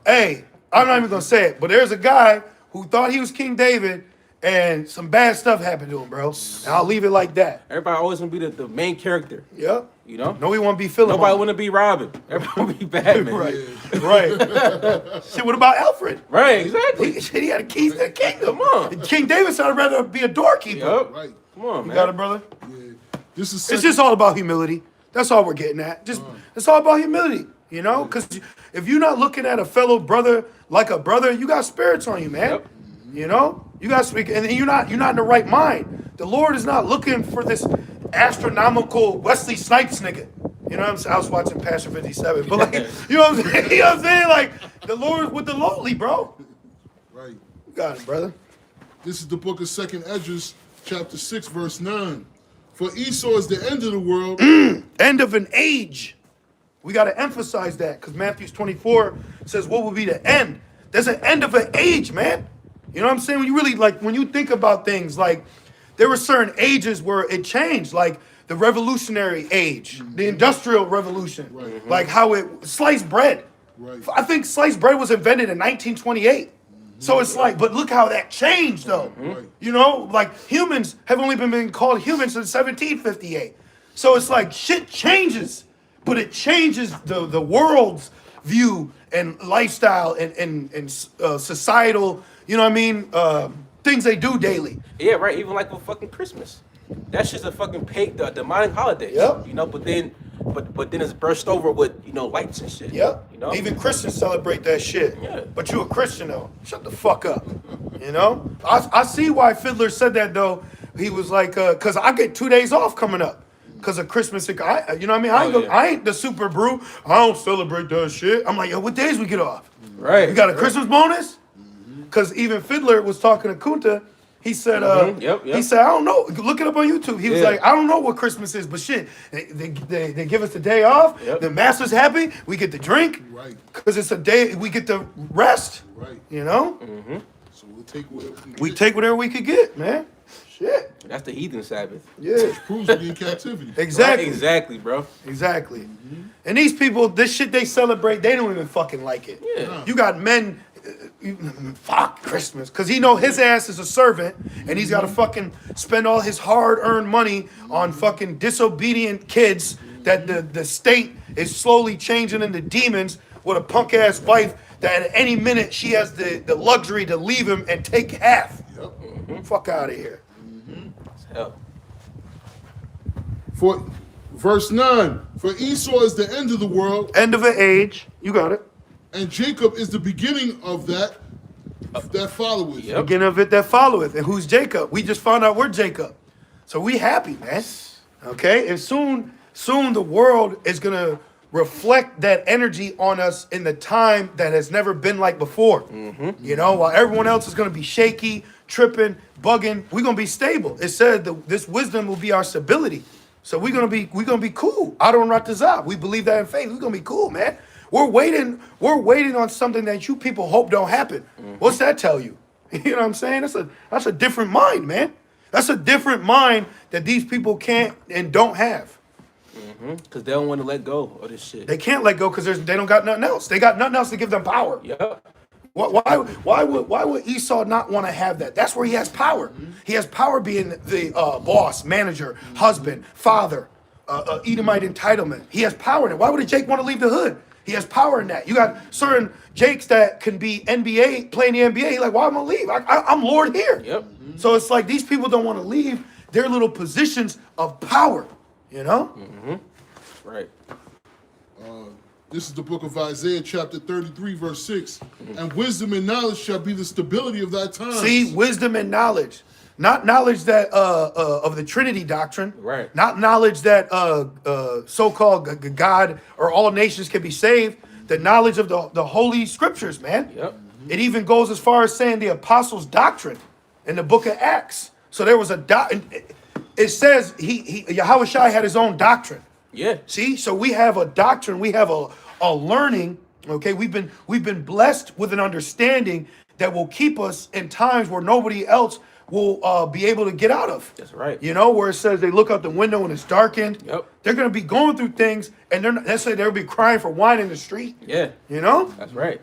hey, I'm not even going to say it, but there's a guy who thought he was King David, and some bad stuff happened to him, bro. And I'll leave it like that. Everybody always want to be the main character. Yep. You know? No, we want to be Philip. Nobody want to be Robin. Everybody want to be Batman. Right. Shit, what about Alfred? Right, exactly. He had the keys to the kingdom. Come on. King David said I'd rather be a doorkeeper. Yup. Right. Come on, You man. got it, brother? Yeah. This is It's just all about humility. That's all we're getting at. It's all about humility, you know? Because if you're not looking at a fellow brother like a brother, you got spirits on you, man. Yep. You know? You got speak, and you're not in the right mind. The Lord is not looking for this astronomical Wesley Snipes nigga. You know what I'm saying? I was watching Passion 57, but like, you know what I'm saying? You know what I'm saying? Like, the Lord with the lowly, bro. right. You got it, brother. This is the book of 2nd Esdras, chapter 6, verse 9. For Esau is the end of the world. End of an age. We got to emphasize that because Matthew 24 says, what will be the end? There's an end of an age, man. You know what I'm saying? When you really, like, when you think about things, like, there were certain ages where it changed, like the revolutionary age, the industrial revolution, like how sliced bread. Right. I think sliced bread was invented in 1928. So it's like, but look how that changed, though. Right. You know, like humans have only been called humans since 1758. So it's like shit changes, but it changes the world's view and lifestyle and societal, you know what I mean, things they do daily. Yeah, right. Even like with fucking Christmas. That's just a fucking the demonic holiday. Yep. You know, but then it's burst over with, you know, lights and shit. Yep. You know? Even Christians celebrate that shit. Yeah. But you a Christian though. Shut the fuck up. You know? I see why Fiddler said that though. He was like, cause I get 2 days off coming up. Cause of Christmas. You know what I mean? I ain't the super brew. I don't celebrate that shit. I'm like, yo, what days we get off? Right. You got a Christmas bonus? Cause even Fiddler was talking to Kunta. He said, Yep. he said, I don't know. Look it up on YouTube. He was Yeah. like, I don't know what Christmas is, but shit, they give us the day off. Yep. The master's happy. We get to drink. Right. Because it's a day we get to rest. Right. You know? So we'll take whatever We take whatever we could get, man. Shit. That's the heathen Sabbath. Yeah. proves we in captivity. Exactly. Right? Exactly, bro. Exactly. And these people, this shit they celebrate, they don't even fucking like it. Yeah. You got men, fuck Christmas, because he know his ass is a servant, and he's got to fucking spend all his hard-earned money on fucking disobedient kids that the state is slowly changing into demons with a punk-ass wife that at any minute she has the luxury to leave him and take half. Yep. Fuck out of here. Hell. For verse 9, for Esau is the end of the world, End of an age. You got it. and Jacob is the beginning of that followeth. Yep. Beginning of it that followeth. And who's Jacob? We just found out we're Jacob. So we happy, man. Okay? And soon the world is going to reflect that energy on us in the time that has never been like before. You know, while everyone else is going to be shaky, tripping, bugging, we're going to be stable. It said that this wisdom will be our stability. So we're going to be cool. Adon Ratazah. We believe that in faith. We're going to be cool, man. We're waiting on something that you people hope don't happen. What's that tell you? You know what I'm saying? That's a different mind, man. That's a different mind that these people can't and don't have. Because they don't want to let go of this shit. They can't let go because they don't got nothing else. They got nothing else to give them power. Yep. Why would Esau not want to have that? That's where he has power. He has power being the boss, manager, husband, father, Edomite entitlement. He has power in it. Why would Jake want to leave the hood? He has power in that. You got certain Jakes that can be NBA, playing the NBA. He like, why am I gonna leave? I'm Lord here. Yep. So it's like these people don't want to leave their little positions of power, you know? Right. This is the book of Isaiah, chapter 33, verse 6. And wisdom and knowledge shall be the stability of thy times. See, wisdom and knowledge. Not knowledge that of the Trinity doctrine. Right. Not knowledge that so-called God or all nations can be saved. The knowledge of the Holy Scriptures, man. Yep. It even goes as far as saying the apostles' doctrine in the book of Acts. So there was it says Yahweh Shai had his own doctrine. Yeah. See, so we have a doctrine, we have a learning. Okay, we've been blessed with an understanding that will keep us in times where nobody else will be able to get out of. That's right. You know, where it says they look out the window and it's darkened. Yep. They're gonna be going through things, and let's say they'll be crying for wine in the street. Yeah. You know, That's right.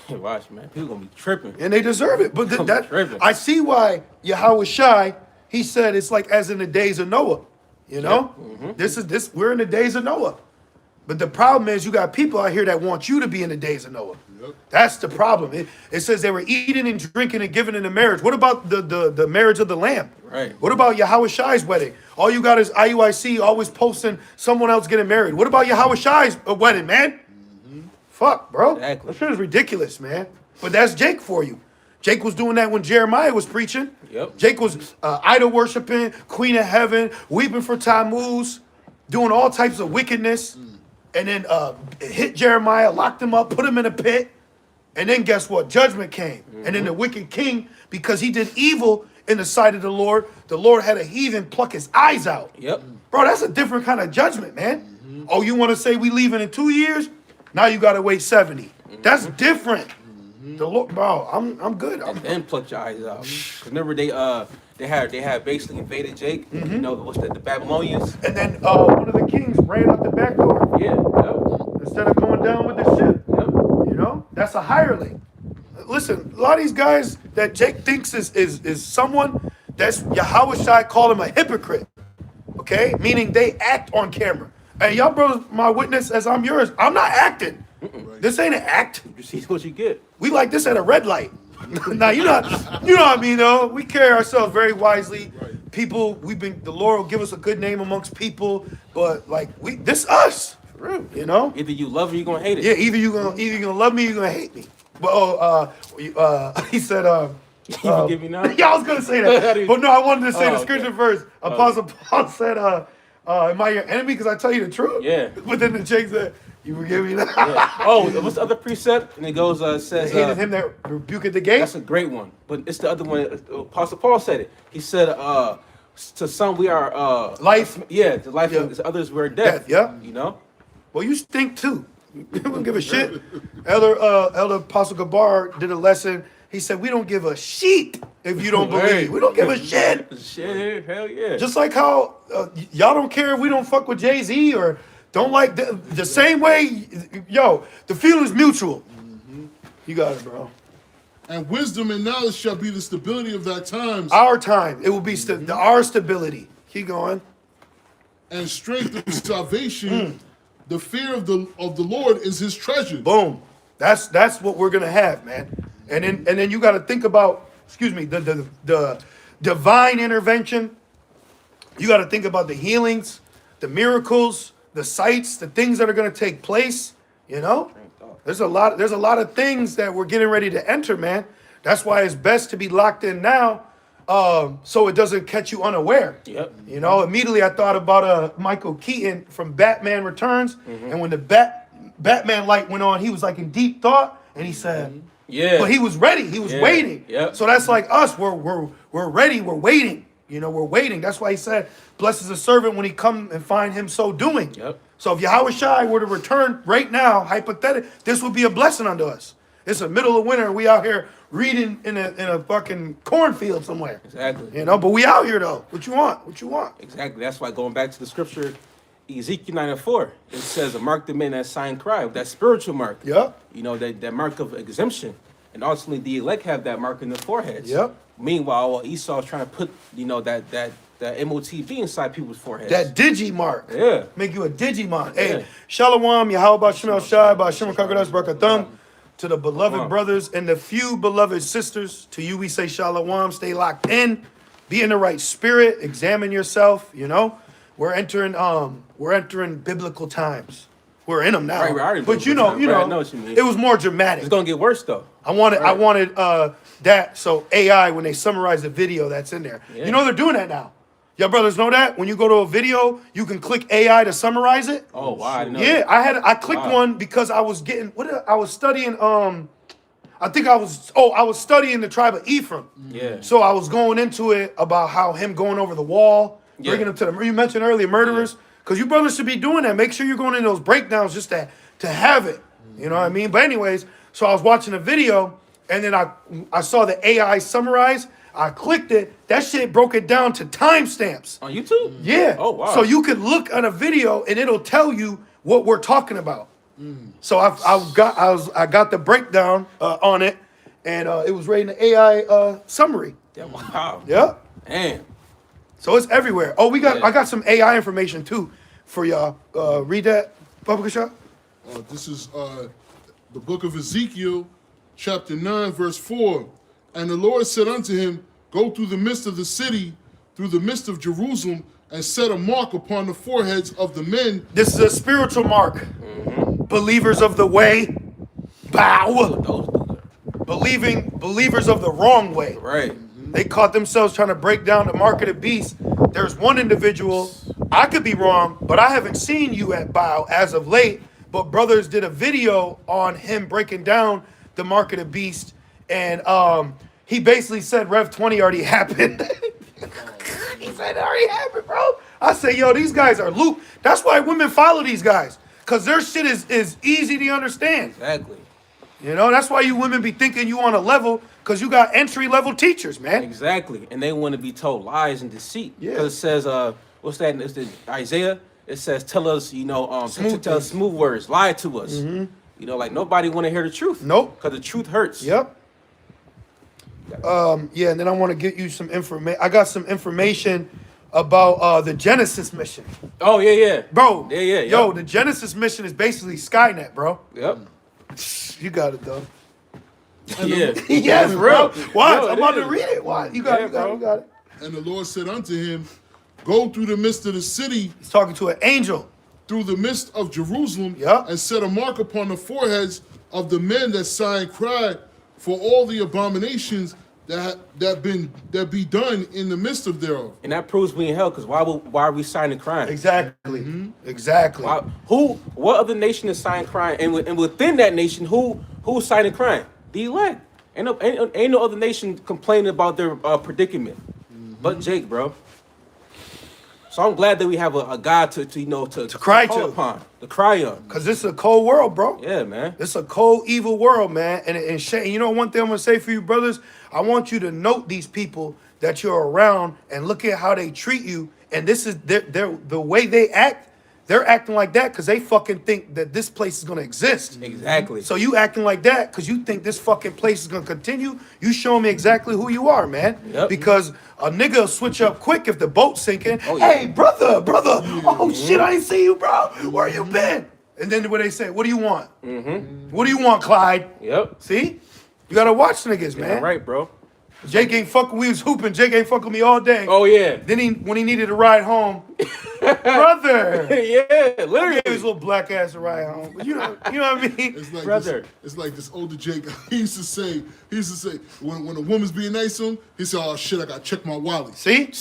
Watch, man. People gonna be tripping. and they deserve it. But Tripping. I see why Yahweh Shai, he said it's like as in the days of Noah. You know, we're in the days of Noah. But the problem is you got people out here that want you to be in the days of Noah. Yep. That's the problem. It says they were eating and drinking and giving in the marriage. What about the marriage of the Lamb? Right. What about Yahweh Shai's wedding? All you got is IUIC always posting someone else getting married. What about Yahweh Shai's wedding, man? Fuck, bro. Exactly. That shit is ridiculous, man. But that's Jake for you. Jake was doing that when Jeremiah was preaching. Yep. Jake was idol worshiping, Queen of Heaven, weeping for Tammuz, doing all types of wickedness. And then hit Jeremiah, locked him up, put him in a pit. And then guess what? Judgment came. And then the wicked king, because he did evil in the sight of the Lord had a heathen pluck his eyes out. Yep. Bro, that's a different kind of judgment, man. Oh, you want to say we leaving in 2 years? Now you got to wait 70. That's different. The Lord, bro, I'm good. Then pluck your eyes out. Remember they had basically invaded Jake. You know what's that? The Babylonians. And then one of the kings ran out the back door Yeah. Yep. instead of going down with the ship. Yep. You know, that's a hireling. Listen, a lot of these guys that Jake thinks is someone that's Yahweh Shai called him a hypocrite. Okay, meaning they act on camera. Hey, y'all brothers, my witness as I'm yours. I'm not acting. This ain't an act. You see what you get. We like this at a red light. Now you know what I mean though. We carry ourselves very wisely. Right. People, the Lord will give us a good name amongst people, but like this us. For real. You know? Either you love or you gonna hate it. Yeah, either you're gonna love me, or you're gonna hate me. But he said You forgive me now? yeah, I was gonna say that. But no, I wanted to say the okay. scripture first. Apostle Paul said, am I your enemy because I tell you the truth? Yeah. But then the Jake said, you forgive me now. Yeah. Oh, what's the other precept? And it goes, says, Hated him that rebuke at the gate. that's a great one. But it's the other one. Apostle Paul said it. He said, to some we are Life. Yeah, the life. Yeah. Of others we're death. Death, yeah. You know. Well, you stink too. We don't give a shit. Elder Apostle Gabar did a lesson. He said, we don't give a shit if you don't Hey. believe. We don't give a shit. Shit, hell yeah. Just like how y'all don't care if we don't fuck with Jay-Z or don't like the same way. Yo, the feeling's mutual. You got it, bro. And wisdom and knowledge shall be the stability of thy times. Our time. It will be our stability. Keep going. And strength of salvation. The fear of the Lord is his treasure. Boom. That's what we're gonna have, man. And then you got to think about, the divine intervention. You got to think about the healings, the miracles, the sights, the things that are gonna take place. You know, there's a lot of things that we're getting ready to enter, man. That's why it's best to be locked in now, so it doesn't catch you unaware. Yep. You know, immediately I thought about Michael Keaton from Batman Returns, and when the Batman light went on, he was like in deep thought, and he said, Yeah. but he was ready. He was waiting. Yep. So that's like us. We're ready. We're waiting. You know, we're waiting. That's why he said, blessed is the servant when he come and find him so doing. Yep. So if Yahweh Shai were to return right now, hypothetically, this would be a blessing unto us. It's the middle of winter. We out here reading in a fucking cornfield somewhere. Exactly. You know, but we out here though. What you want? What you want? Exactly. That's why going back to the scripture, Ezekiel 9:4, it says, "Mark the men that sign cry," that spiritual mark. Yep. You know, that mark of exemption, and ultimately the elect have that mark in their foreheads. Yep. Meanwhile, Esau's trying to put, that that MOTV inside people's foreheads. That Digimark. Yeah. Make you a Digimon. Hey, Yeah. Shalom, Yahweh Shem El Shai, Ba'Shem HaKadosh Barakatham. To the beloved Shalom. brothers and the few beloved sisters, to you we say Shalom. Stay locked in. Be in the right spirit. Examine yourself, you know. We're entering biblical times. We're in them now. Right, we are in but you biblical know, times. Right, I know what you mean. it was more dramatic. It's gonna get worse though. I wanted that, so AI, when they summarize the video that's in there. Yeah. You know they're doing that now. Y'all brothers know that? When you go to a video, you can click AI to summarize it. Oh wow, I didn't know Yeah, that. I clicked one because I was getting I was studying I was studying the tribe of Ephraim. Yeah. So I was going into it about how him going over the wall, bringing them to the, you mentioned earlier, murderers. Because you brothers should be doing that. Make sure you're going in those breakdowns just to have it. You know what I mean? But anyways, so I was watching a video and then I saw the AI summarize. I clicked it. That shit broke it down to timestamps. On YouTube? Yeah. Oh wow. So you could look at a video and it'll tell you what we're talking about. So I got the breakdown on it, and it was rating the AI summary. Yeah, wow. Yeah. Damn. So it's everywhere. Oh, I got some AI information too for y'all. Read that, Bubba Shot. This is the book of Ezekiel, chapter 9, verse 4. And the Lord said unto him, Go through the midst of the city, through the midst of Jerusalem, and set a mark upon the foreheads of the men. This is a spiritual mark. Believers of the way, bow. Believers of the wrong way. Right. They caught themselves trying to break down the mark of the beast. There's one individual, I could be wrong, but I haven't seen you at Bow as of late. But brothers did a video on him breaking down the mark of the beast. And he basically said Rev 20 already happened. He said it already happened, bro. I say, yo, these guys are loop. That's why women follow these guys. Because their shit is easy to understand. Exactly. You know, that's why you women be thinking you on a level, because you got entry-level teachers, man. Exactly. And they want to be told lies and deceit. Yeah. Because it says, what's that? It's the Isaiah. It says, tell us, you know, Smooth tell us things. smooth words, lie to us. You know, like nobody want to hear the truth. Nope. Because the truth hurts. Yep. Yeah, and then I want to get you some information. I got some information about the Genesis mission. Oh, yeah. Bro. Yeah. Yo, the Genesis mission is basically Skynet, bro. Yep. You got it, though. Yeah. Yes, That's bro. real. Why? Yo, I'm it about is. to read it. Why? You got Yeah, it, you got it. And the Lord said unto him, Go through the midst of the city, He's talking to an angel. through the midst of Jerusalem, Yeah. and set a mark upon the foreheads of the men that sigh and cry for all the abominations that be done in the midst of thereof. And that proves we in hell, because why are we signing crime? Exactly. Exactly. What other nation is signing crime? And within that nation, who's signing crime? The elect. Ain't no other nation complaining about their predicament. But Jake, bro. So I'm glad that we have a God to cry call to. upon, to cry on. Because this is a cold world, bro. Yeah, man. It's a cold, evil world, man. And Shane, you know one thing I'm gonna say for you, brothers? I want you to note these people that you're around and look at how they treat you. And this is the way they act. They're acting like that because they fucking think that this place is gonna exist. Exactly. So you acting like that because you think this fucking place is gonna continue. You show me exactly who you are, man. Yep. Because a nigga will switch up quick if the boat's sinking. Oh, yeah. Hey, brother. Oh shit, I ain't see you, bro. Where you been? And then what they say? What do you want? What do you want, Clyde? Yep. See? You gotta watch niggas, man. Yeah, right, bro. Jake ain't fucking. We was hooping. Jake ain't fucking me all day. Oh yeah. Then when he needed a ride home, brother. Yeah, literally. Gave his little black ass a ride home. But you know what I mean? It's like Brother. It's like this older Jake. He used to say when a woman's being nice to him, he said, "Oh shit, I gotta check my wallet." See?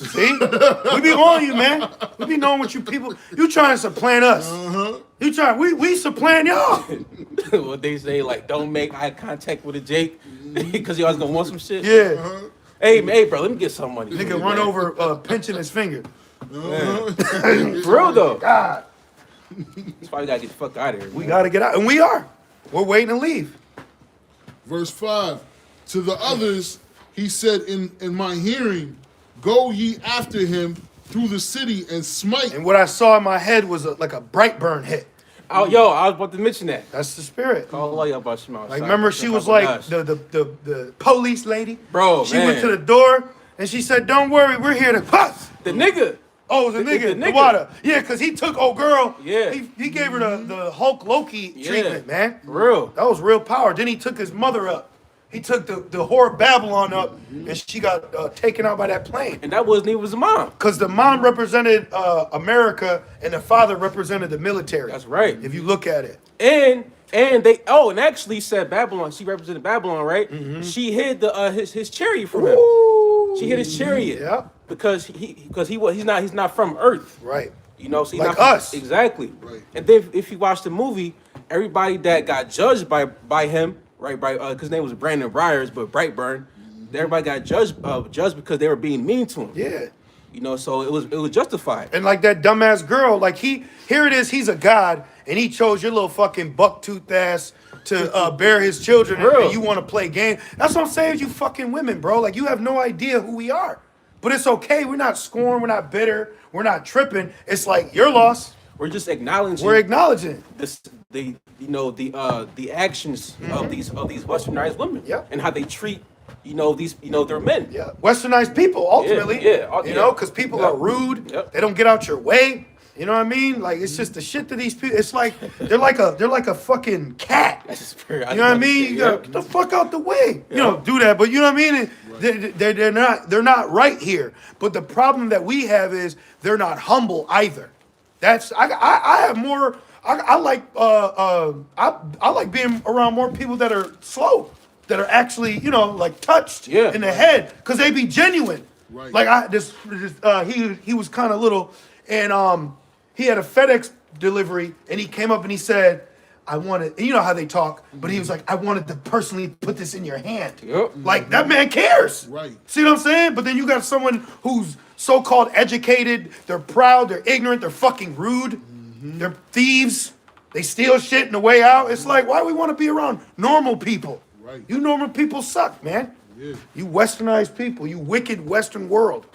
We be on you, man. We be knowing what you people. You trying to supplant us? You trying? We supplant y'all. What they say, like, don't make eye contact with a Jake because you always gonna want some shit. Yeah. Hey, bro, let me get some money. Nigga run over pinching his finger. For real though. God, That's why we gotta get the fuck out of here. we gotta get out, and we are. We're waiting to leave. Verse 5. To the others, he said in my hearing, Go ye after him through the city and smite. And what I saw in my head was like a bright burn hit. Oh, yo, I was about to mention that. That's the spirit. Call all y'all about Shema. Like, remember, she was like the police lady. Bro, she man. went to the door, And she said, don't worry, we're here to puss. The nigga. Oh, it was a nigga, the the nigga. water. Yeah, because he took old girl. Yeah. He gave her the Hulk Loki treatment, man. For real. That was real power. Then he took his mother up. He took the whore of Babylon up, and she got taken out by that plane. And that wasn't even his mom. Because the mom represented America, and the father represented the military. That's right. If you look at it. And they and actually said Babylon. She represented Babylon, right? She hid the his chariot from him. Ooh. She hid his chariot. Yeah. Because he's not from Earth. Right. You know, so he's Like not us. Exactly. Right. And then if you watch the movie, everybody that got judged by him, right, because his name was Brandon Briars, but Brightburn, everybody got judged because they were being mean to him. Yeah. You know, so it was justified. And like that dumbass girl, like here it is, he's a god, and he chose your little fucking buck-toothed ass to bear his children, Real. and you want to play game. That's what I'm saying, you fucking women, bro. Like, you have no idea who we are. But it's okay. We're not scorned. We're not bitter. We're not tripping. It's like, you're lost. We're just acknowledging We're acknowledging. the actions of these westernized women. Yep. And how they treat their men. Yeah. Westernized people, ultimately. Yeah. You know, because people Yep. are rude. Yep. They don't get out your way. You know what I mean? Like, it's just the shit that these people, it's like, they're like a fucking cat. That's just very, You know what I mean? You gotta get the fuck out the way. You don't do that, but you know what I mean? They're not right here. But the problem that we have is they're not humble either. I have more. I like being around more people that are slow, that are actually like touched in the head, because they be genuine. Right. Like he was kind of little, and he had a FedEx delivery, and he came up and he said, I wanted, you know how they talk, but he was like, I wanted to personally put this in your hand. Yep. Like, that man cares. Right. See what I'm saying? But then you got someone who's so-called educated, they're proud, they're ignorant, they're fucking rude, they're thieves, they steal shit in the way out. It's like, why do we want to be around normal people? Right. You normal people suck, man. Yeah. You westernized people, you wicked Western world.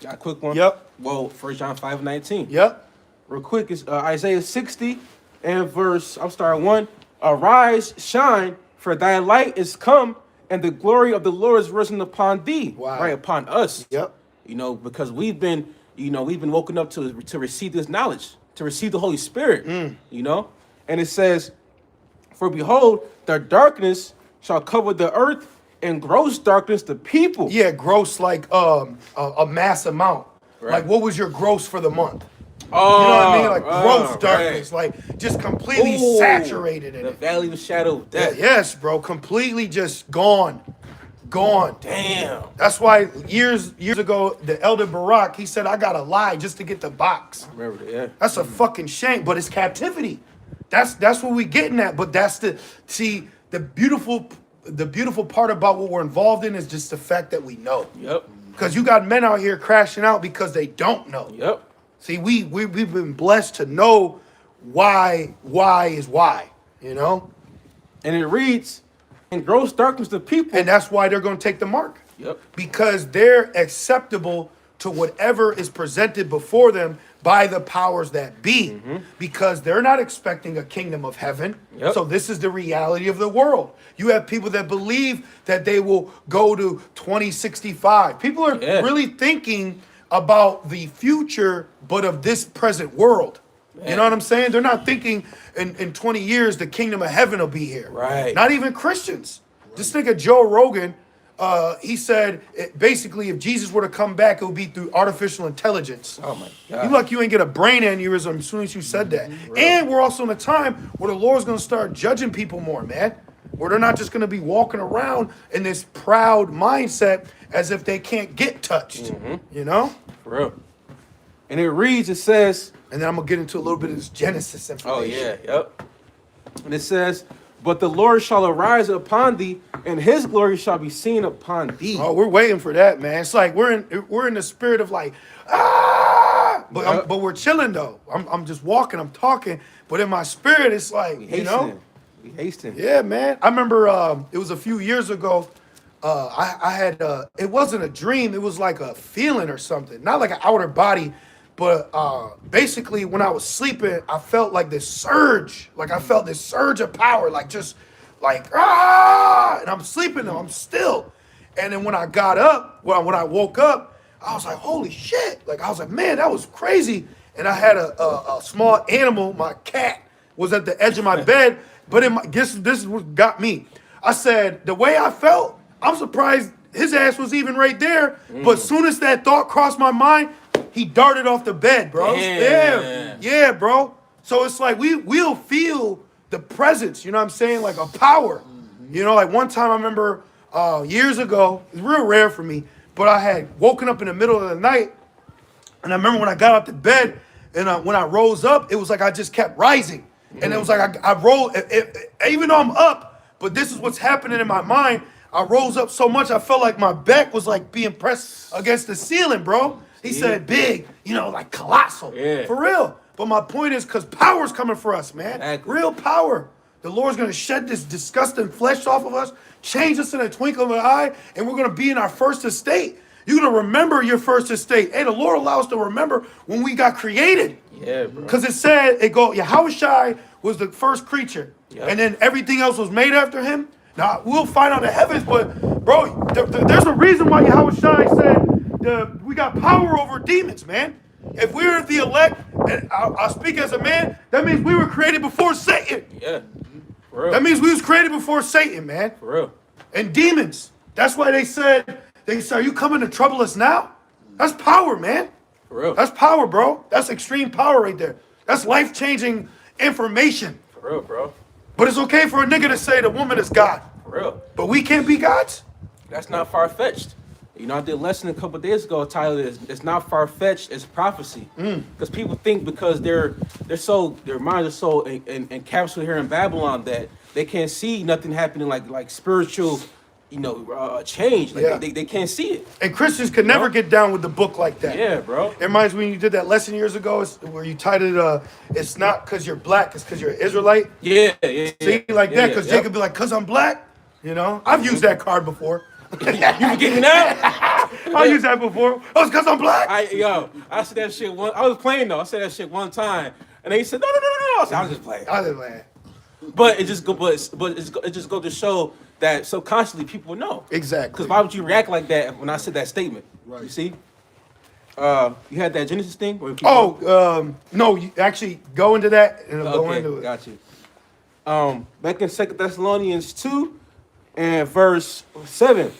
Got a quick one. Yep. Well, 1 John 5:19. Yep. Real quick, it's Isaiah 60 and verse, I'm starting 1. Arise, shine, for thy light is come, and the glory of the Lord is risen upon thee. Wow. Right, upon us. Yep. You know, because we've been woken up to receive this knowledge, to receive the Holy Spirit. You know? And it says, for behold, the darkness shall cover the earth, and gross darkness the people. Yeah, gross, like a mass amount. Right. Like, what was your gross for the month? Oh, You know what I mean? Like gross right. darkness, like just completely Ooh, saturated in the it. valley of the shadow of death. Yes, bro, completely just gone. Damn. That's why years ago, the elder Barak, he said, I gotta lie just to get the box. Remember that, yeah. That's a fucking shame, but it's captivity. That's what we getting at. But that's the beautiful part about what we're involved in is just the fact that we know. Yep. Because you got men out here crashing out because they don't know. Yep. See, we've been blessed to know why is why, you know? And it reads, in gross darkness the people. And that's why they're going to take the mark. Yep. Because they're acceptable to whatever is presented before them by the powers that be. Because they're not expecting a kingdom of heaven. Yep. So this is the reality of the world. You have people that believe that they will go to 2065. People are really thinking about the future, but of this present world. You know what I'm saying? They're not thinking in 20 years the kingdom of heaven will be here. Right. Not even Christians. This nigga Joe Rogan, he said basically if Jesus were to come back, it would be through artificial intelligence. Oh my God. You lucky you ain't get a brain aneurysm as soon as you said that. And we're also in a time where the Lord's gonna start judging people more, man. Where they're not just gonna be walking around in this proud mindset as if they can't get touched. You know? For real. And it reads, it says, And then I'm gonna get into a little bit of this Genesis information. oh yeah, yep. And it says, but the Lord shall arise upon thee, and his glory shall be seen upon thee. Oh, we're waiting for that, man. It's like we're in the spirit of like, ah, but but we're chilling though. I'm just walking, I'm talking, but in my spirit, it's like, We you know, We hasten. yeah, man. I remember it was a few years ago. I had it wasn't a dream, it was like a feeling or something, not like an outer body, but basically when I was sleeping, I felt like this surge, like I felt this surge of power, like just like ah, and I'm sleeping though, I'm still. And then when I got up, when I woke up, I was like, holy shit. Like, I was like, man, that was crazy. And I had a small animal, my cat, was at the edge of my bed. But this is what got me. I said, the way I felt, I'm surprised his ass was even right there. But as soon as that thought crossed my mind, he darted off the bed, bro. Yeah, bro. So it's like we'll feel the presence, you know what I'm saying? Like a power. You know, like one time I remember years ago, it's real rare for me, but I had woken up in the middle of the night, and I remember when I got out the bed, and when I rose up, it was like I just kept rising. And it was like I rolled, even though I'm up, but this is what's happening in my mind. I rose up so much, I felt like my back was like being pressed against the ceiling, bro. He said big, you know, like colossal. Yeah. For real. But my point is, because power's coming for us, man. Exactly. Real power. The Lord's going to shed this disgusting flesh off of us, change us in a twinkle of an eye, and we're going to be in our first estate. You're going to remember your first estate. Hey, the Lord allows us to remember when we got created. Yeah, bro. Because it said, Yahushua was the first creature. Yep. And then everything else was made after him. Now, we'll find out the heavens, but, bro, there's a reason why Yahushua said we got power over demons, man. If we're the elect, and I'll speak as a man, that means we were created before Satan. Yeah, for real. That means we was created before Satan, man. For real. And demons. That's why they said, are you coming to trouble us now? That's power, man. For real. That's power, bro. That's extreme power right there. That's life-changing information. For real, bro. But it's okay for a nigga to say the woman is God. For real. But we can't be gods? That's not far-fetched. You know, I did a lesson a couple of days ago titled "It's not far-fetched, it's prophecy." Because people think because their minds are so encapsulated here in Babylon that they can't see nothing happening like spiritual, change. Like they can't see it. And Christians could never get down with the book like that. Yeah, bro. It reminds me when you did that lesson years ago, where you titled "It's not because you're black, it's because you're an Israelite." Yeah. See, like that, because Jacob be like, "Cause I'm black." You know, I've used that card before. You forget me now? I used that before. Oh, it's because I'm black. I said that shit I was playing though. I said that shit one time, and they said no. I said, I was just playing. I was playing. But it just go to show that subconsciously people know. Exactly. Because why would you react like that when I said that statement? Right. You see? You had that Genesis thing? No, you actually go into that and go into it. Got you. Back in 2 Thessalonians 2 and verse 7,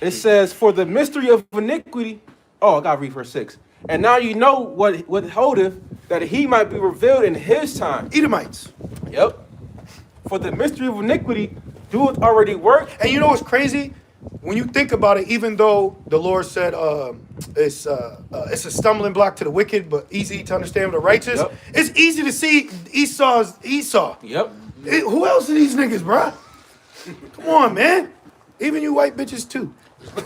it says, "For the mystery of iniquity," I gotta read verse 6. "And now you know what holdeth, that he might be revealed in his time." Edomites. Yep. "For the mystery of iniquity doeth already work." And you know what's crazy? When you think about it, even though the Lord said it's a stumbling block to the wicked, but easy to understand with the righteous, it's easy to see Esau's Esau. Yep. Who else are these niggas, bruh? Come on, man. Even you white bitches too.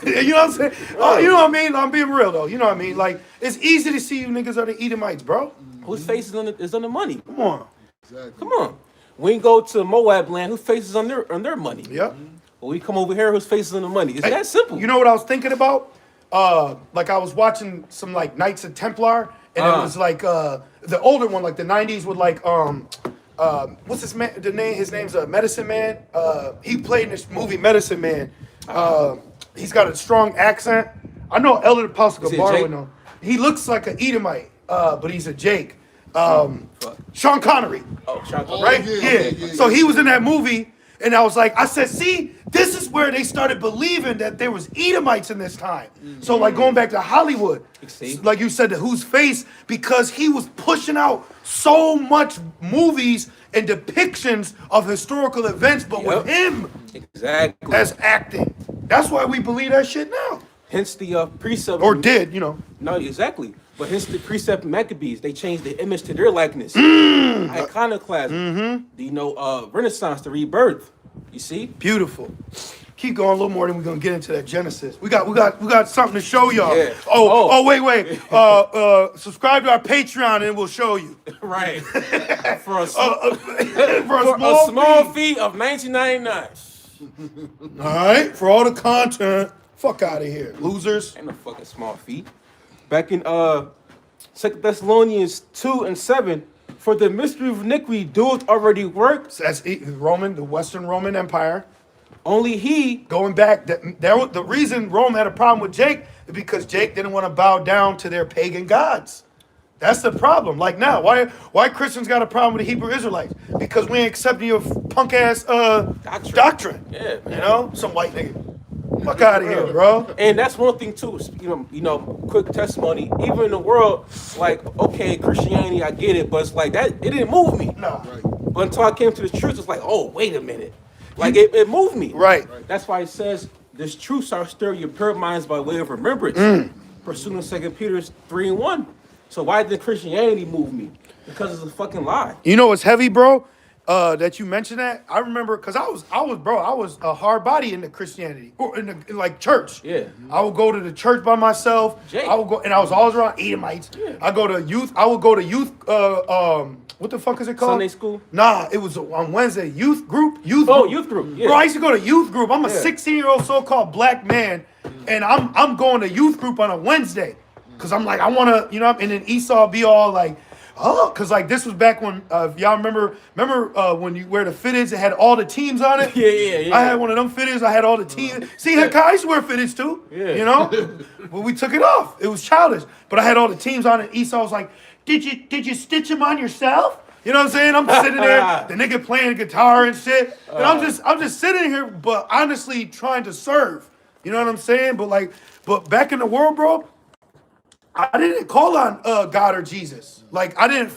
You know what I'm saying? Oh, you know what I mean? I'm being real though. You know what I mean? Like, it's easy to see you niggas are the Edomites, bro. Whose face is on the money? Come on. Exactly. Come on. When you go to Moab land, whose face is on their money? Yep. When we come over here, whose face is on the money? It's that simple. You know what I was thinking about? Like I was watching some like Knights of Templar, and it was like the older one, like the 90s with like what's his man? His name's Medicine Man. He played in this movie Medicine Man. He's got a strong accent. I know Elder Apostle Gabar would know. He looks like an Edomite, but he's a Jake. Sean Connery. Oh, Sean Connery. Right? Yeah. So he was in that movie, and I was like, I said, see, this is where they started believing that there was Edomites in this time. So like going back to Hollywood, like you said, whose face, because he was pushing out so much movies and depictions of historical events, but with him as acting. That's why we believe that shit now. Hence the precept. Or did, you know. No, exactly. But hence the precept Maccabees, they changed the image to their likeness. Iconoclasm. Renaissance, the rebirth. You see? Beautiful. Keep going a little more, then we're gonna get into that Genesis. We got something to show y'all. Yeah. Wait. Subscribe to our Patreon and we'll show you. Right. For a small fee of $19.99. All right, for all the content. Fuck out of here, losers. Ain't no fucking small fee. Back in 2 Thessalonians 2 and 7, "For the mystery of iniquity doeth already work." So that's the Western Roman Empire. Only he. Going back, the reason Rome had a problem with Jake is because Jake didn't want to bow down to their pagan gods. That's the problem. Like now, why Christians got a problem with the Hebrew Israelites? Because we ain't accepting your punk ass doctrine. Yeah, man. You know, some white nigga. Fuck out of here, bro. And that's one thing too. Quick testimony. Even in the world, like, okay, Christianity, I get it, but it's like that. It didn't move me. No. Right. But until I came to the truth, it's like, oh, wait a minute. Like it moved me. Right. That's why it says this truth shall stir your pure minds by way of remembrance. Pursuing 2 Peter 3:1. So why did Christianity move me? Because it's a fucking lie. You know what's heavy, bro? That you mentioned that. I remember because I was a hard body into Christianity or in like church. Yeah. I would go to the church by myself. Jake. I would go, and I was always around Edomites. Yeah. I would go to youth. What the fuck is it called? Sunday school? Nah, it was on Wednesday. Youth group. Oh, youth group. Yeah. Bro, I used to go to youth group. I'm a Yeah. 16-year-old so-called black man, and I'm going to youth group on a Wednesday, cause I'm like I want to, and then Esau be all like, oh, cause like this was back when y'all remember when you wear the fitteds, it had all the teams on it. Yeah. I had one of them fitteds. I had all the teams. See, Hakai, I used to wear fitteds too. Yeah. But we took it off. It was childish. But I had all the teams on it. Esau was like, did you stitch them on yourself? You know what I'm saying? I'm sitting there, the nigga playing guitar and shit, and I'm just sitting here, but honestly trying to serve. You know what I'm saying? But back in the world, bro, I didn't call on God or Jesus. Like I didn't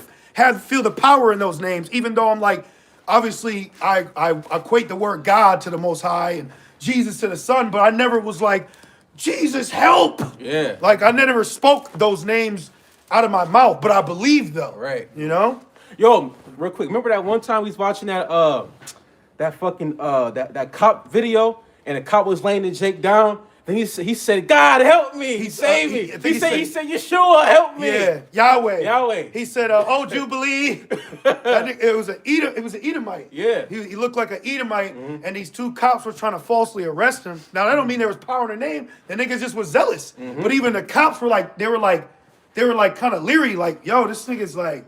feel the power in those names, even though I'm like, obviously I equate the word God to the Most High and Jesus to the Son, but I never was like, Jesus help. Yeah. Like I never spoke those names out of my mouth, but I believed though. Right. You know? Yo, real quick, remember that one time we was watching that that cop video, and the cop was laying Jake down. Then he said, "God help me, save me." He said, "Yeshua, help me." Yeah, Yahweh. Yahweh. He said, "Oh Jubilee." It was an Edomite. Yeah. He looked like an Edomite, and these two cops were trying to falsely arrest him. Now that don't mean there was power in their name. The niggas just was zealous. But even the cops were like, they were like kind of leery, like, "Yo, this nigga's like."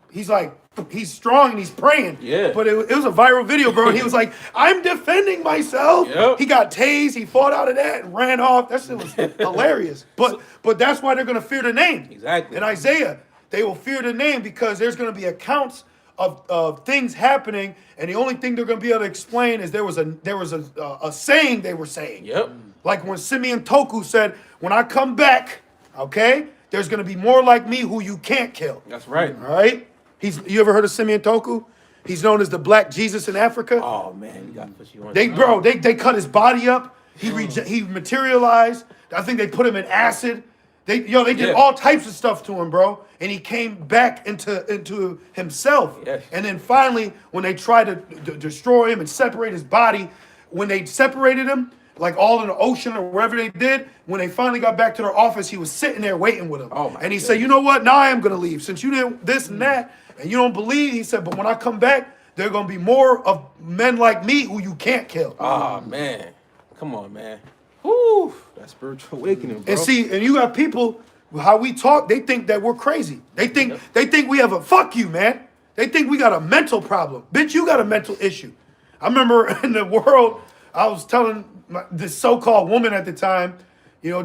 He's strong and he's praying. Yeah. But it was a viral video, bro. And he was like, I'm defending myself. Yep. He got tased. He fought out of that and ran off. That shit was hilarious. But that's why they're going to fear the name. Exactly. In Isaiah, they will fear the name because there's going to be accounts of things happening. And the only thing they're going to be able to explain is there was a saying they were saying. Yep. Like when Simeon Toku said, when I come back, okay, there's going to be more like me who you can't kill. That's right. All right? You ever heard of Simeon Toku? He's known as the Black Jesus in Africa. Oh man, you got to put you on. They cut his body up. He materialized. I think they put him in acid. They did all types of stuff to him, bro. And he came back into himself. Yes. And then finally, when they tried to destroy him and separate his body, when they separated him, like all in the ocean or wherever they did, when they finally got back to their office, he was sitting there waiting with them. Oh my and he God. said, you know what? Now I am going to leave. Since you did this and that, and you don't believe, he said, but when I come back, there are going to be more of men like me who you can't kill. Oh man, come on, man. Woo, that spiritual awakening, bro. And see, and you got people, how we talk, they think that we're crazy. They think we have a, fuck you, man. They think we got a mental problem. Bitch, you got a mental issue. I remember in the world, I was telling this so-called woman at the time,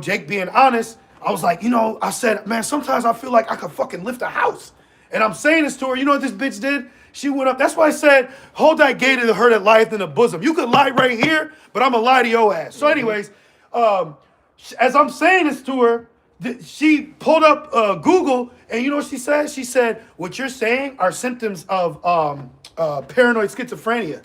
Jake being honest, I was like, I said, man, sometimes I feel like I could fucking lift a house. And I'm saying this to her, you know what this bitch did? She went up, that's why I said, hold that gate to her that lieth in the bosom. You could lie right here, but I'm going to lie to your ass. So anyways, as I'm saying this to her, she pulled up Google, and you know what she said? She said, what you're saying are symptoms of paranoid schizophrenia.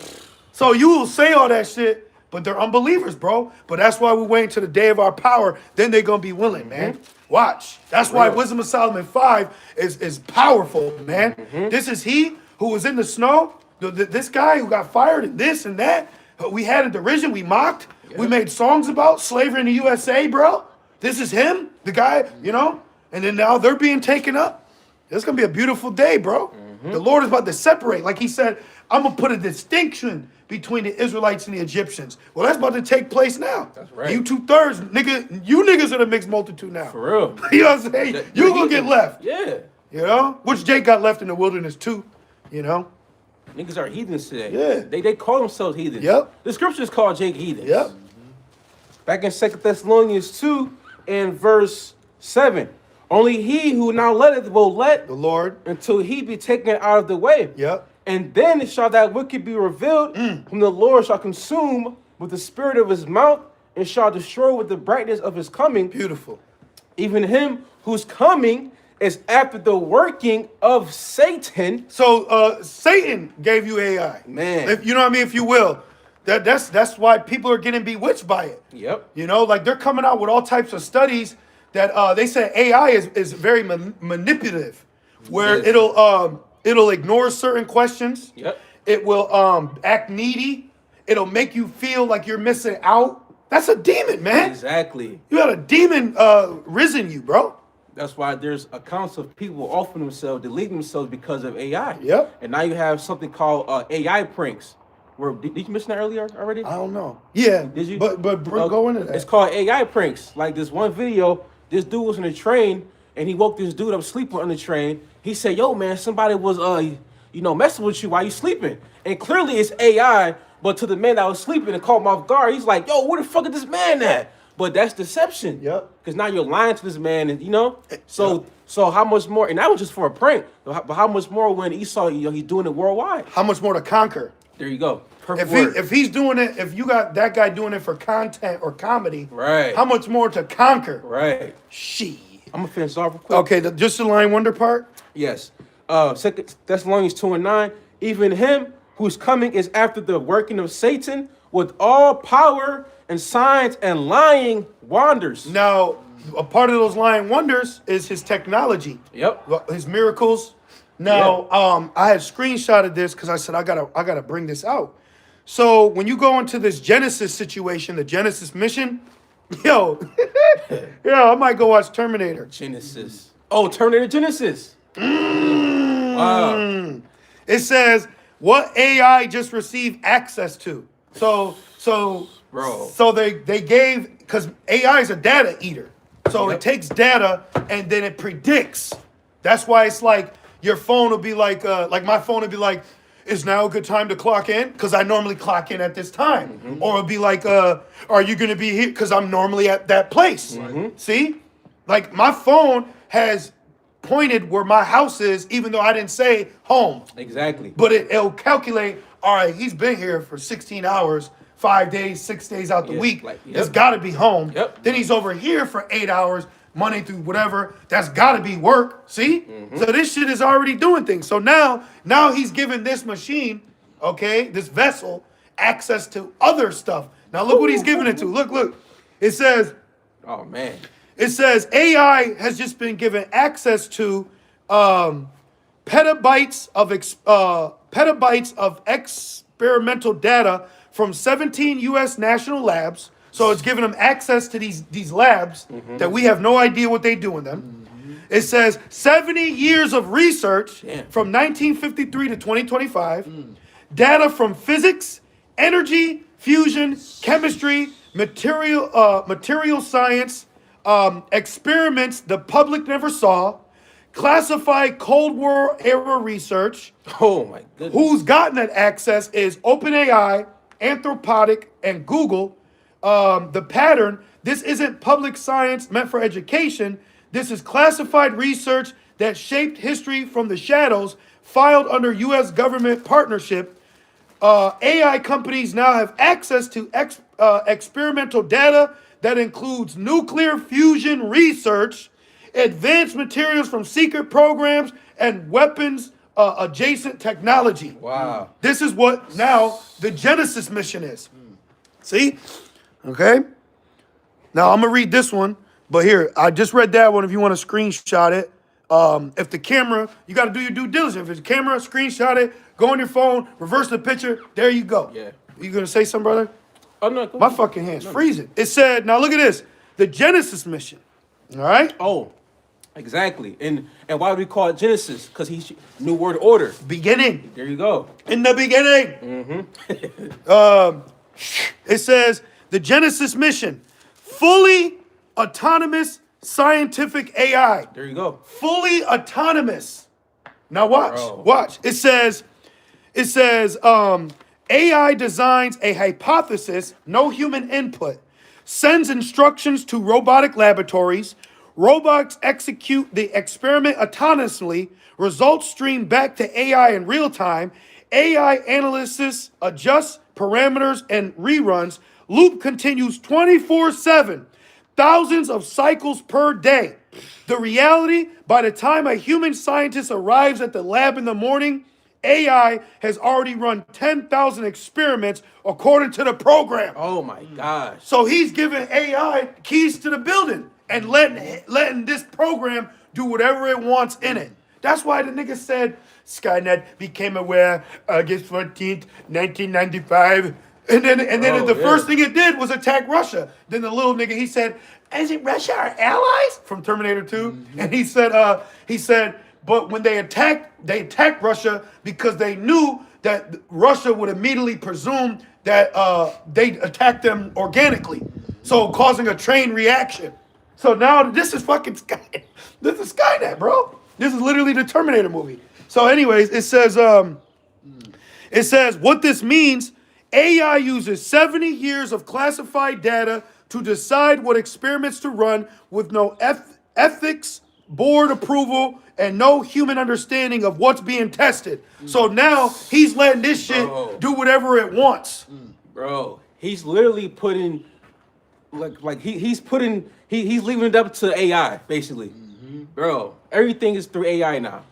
So you will say all that shit, but they're unbelievers, bro. But that's why we're waiting to the day of our power. Then they're going to be willing, man. Watch. That's why Wisdom of Solomon 5 is powerful, man. This is he who was in the snow. This guy who got fired and this and that. We had a derision. We mocked. We made songs about slavery in the USA, bro. This is him, the guy, And then now they're being taken up. It's going to be a beautiful day, bro. The Lord is about to separate. Like he said, I'm going to put a distinction between the Israelites and the Egyptians. Well, that's about to take place now. That's right. You 2/3, nigga, you niggas are the mixed multitude now. For real. You know what I'm saying? You're going to get left. Yeah. Which Jake got left in the wilderness too, Niggas are heathens today. Yeah. They call themselves heathens. Yep. The scriptures call Jake heathens. Yep. Back in 2 Thessalonians 2 and verse 7. Only he who now letteth will let The Lord. until he be taken out of the way. Yep. And then shall that wicked be revealed, whom the Lord shall consume with the spirit of his mouth, and shall destroy with the brightness of his coming. Beautiful. Even him whose coming is after the working of Satan. So Satan gave you AI. Man. If, you know what I mean? If you will. That's why people are getting bewitched by it. Yep. You know, like they're coming out with all types of studies that they say AI is very manipulative, where Yes. it'll ignore certain questions. Yep. It will act needy. It'll make you feel like you're missing out. That's a demon, man. Exactly. You got a demon risen you, bro. That's why there's accounts of people offering themselves, deleting themselves because of AI. Yep. And now you have something called AI pranks. Where did you mention that earlier already? I don't know. Yeah. Did you? But bro, go into that. It's called AI pranks. Like this one video, this dude was in a train and he woke this dude up sleeping on the train. He said, "Yo, man, somebody was messing with you while you sleeping." And clearly it's AI, but to the man that was sleeping and caught him off guard, he's like, "Yo, where the fuck is this man at?" But that's deception. Yep. Because now you're lying to this man, and So how much more? And that was just for a prank. But how much more when Esau, he's doing it worldwide? How much more to conquer? There you go. Perfect If word. if he's doing it, if you got that guy doing it for content or comedy, Right. How much more to conquer? Right. She. I'm gonna finish off real quick. Okay, just the line wonder part. Yes. 2 Thessalonians 2 and 9. Even him whose coming is after the working of Satan with all power and signs and lying wonders. Now, a part of those lying wonders is his technology. Yep. His miracles. Now, I had screenshotted this because I said I gotta bring this out. So when you go into this Genesis situation, the Genesis mission, yo, I might go watch Terminator. Genesis. Oh, Terminator Genesis. Wow. It says what AI just received access to. So Bro. So they gave, because AI is a data eater. So Yep. it takes data and then it predicts. That's why it's like your phone will be like my phone will be like, is now a good time to clock in? Because I normally clock in at this time. Mm-hmm. Or it'll be like, are you gonna be here? Because I'm normally at that place. Mm-hmm. See? Like my phone has pointed where my house is, even though I didn't say home. Exactly. But it'll calculate, all right, he's been here for 16 hours, 5 days, 6 days out the Yeah, week. like, yep. That's got to be home. Yep. Then he's over here for 8 hours, Monday through whatever. That's got to be work. See? So this shit is already doing things. So now he's giving this machine, okay, this vessel, access to other stuff. Now look what he's giving it to. Look. It says, Oh man. it says AI has just been given access to petabytes of experimental data from 17 U.S. national labs. So it's giving them access to these labs that we have no idea what they do in them. It says 70 years of research Damn. from 1953 to 2025. Data from physics, energy, fusion, chemistry, material science, experiments the public never saw, classified Cold War era research. Oh my goodness. Who's gotten that access is OpenAI, Anthropic, and Google. The pattern, this isn't public science meant for education. This is classified research that shaped history from the shadows, filed under U.S. government partnership. AI companies now have access to experimental data that includes nuclear fusion research, advanced materials from secret programs, and weapons adjacent technology. Wow. This is what now the Genesis mission is. See? Okay? Now I'm going to read this one, but here, I just read that one if you want to screenshot it. If the camera, you got to do your due diligence. If it's a camera, screenshot it, go on your phone, reverse the picture, there you go. Yeah. You going to say something, brother? Oh no. go My ahead. fucking hand's freezing. It said, now look at this, the Genesis mission. All right? Oh, exactly. And why do we call it Genesis? Because he new word order. Beginning. There you go. In the beginning. It says the Genesis mission, fully autonomous scientific AI. There you go. Fully autonomous. Now watch. Bro. Watch. It says It says, AI designs a hypothesis, no human input, sends instructions to robotic laboratories. Robots execute the experiment autonomously. Results stream back to AI in real time. AI analysis adjusts parameters and reruns. Loop continues 24/7, thousands of cycles per day. The reality, by the time a human scientist arrives at the lab in the morning, AI has already run 10,000 experiments according to the program. Oh my gosh. So he's giving AI keys to the building and letting this program do whatever it wants in it. That's why the nigga said Skynet became aware August 14th, 1995. And then the first thing it did was attack Russia. Then the little nigga, he said, isn't Russia our allies? From Terminator 2. Mm-hmm. And he said, but when they attacked Russia because they knew that Russia would immediately presume that they attacked them organically. So causing a chain reaction. So now this is fucking Skynet. This is Skynet, bro. This is literally the Terminator movie. So anyways, it says what this means, AI uses 70 years of classified data to decide what experiments to run with no ethics, board approval, and no human understanding of what's being tested. So now he's letting this shit do whatever it wants. Bro, he's literally putting he's leaving it up to AI, basically. Bro, everything is through AI now.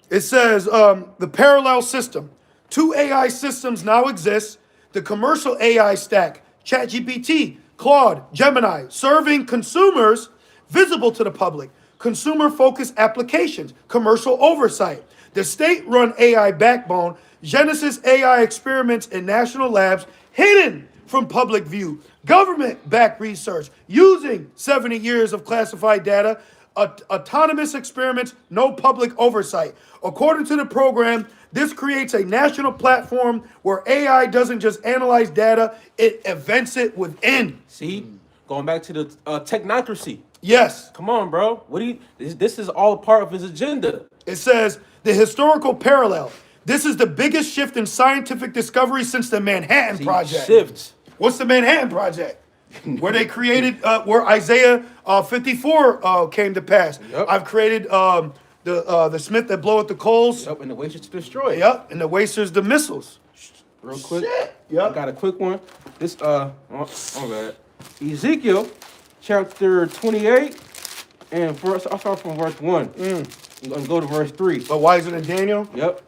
It says the parallel system. 2 AI systems now exist. The commercial AI stack, ChatGPT, Claude, Gemini, serving consumers visible to the public. Consumer-focused applications, commercial oversight. The state-run AI backbone, Genesis AI experiments in national labs, hidden from public view. Government-backed research, using 70 years of classified data. Autonomous experiments, no public oversight. According to the program, this creates a national platform where AI doesn't just analyze data, it invents it within. See? Going back to the technocracy. Yes. Come on, bro. This is all a part of his agenda. It says the historical parallel. This is the biggest shift in scientific discovery since the Manhattan Project. Shifts. What's the Manhattan Project? Where they created, where Isaiah 54 came to pass. Yep. I've created the smith that bloweth the coals. Yep, and the wasters to destroy. Yep, and the wasters the missiles. Real quick. Shit. Yep. I got a quick one. This oh bad. Ezekiel chapter 28 and I'll start from verse 1. I'm gonna go to verse 3. But wiser than Daniel? Yep.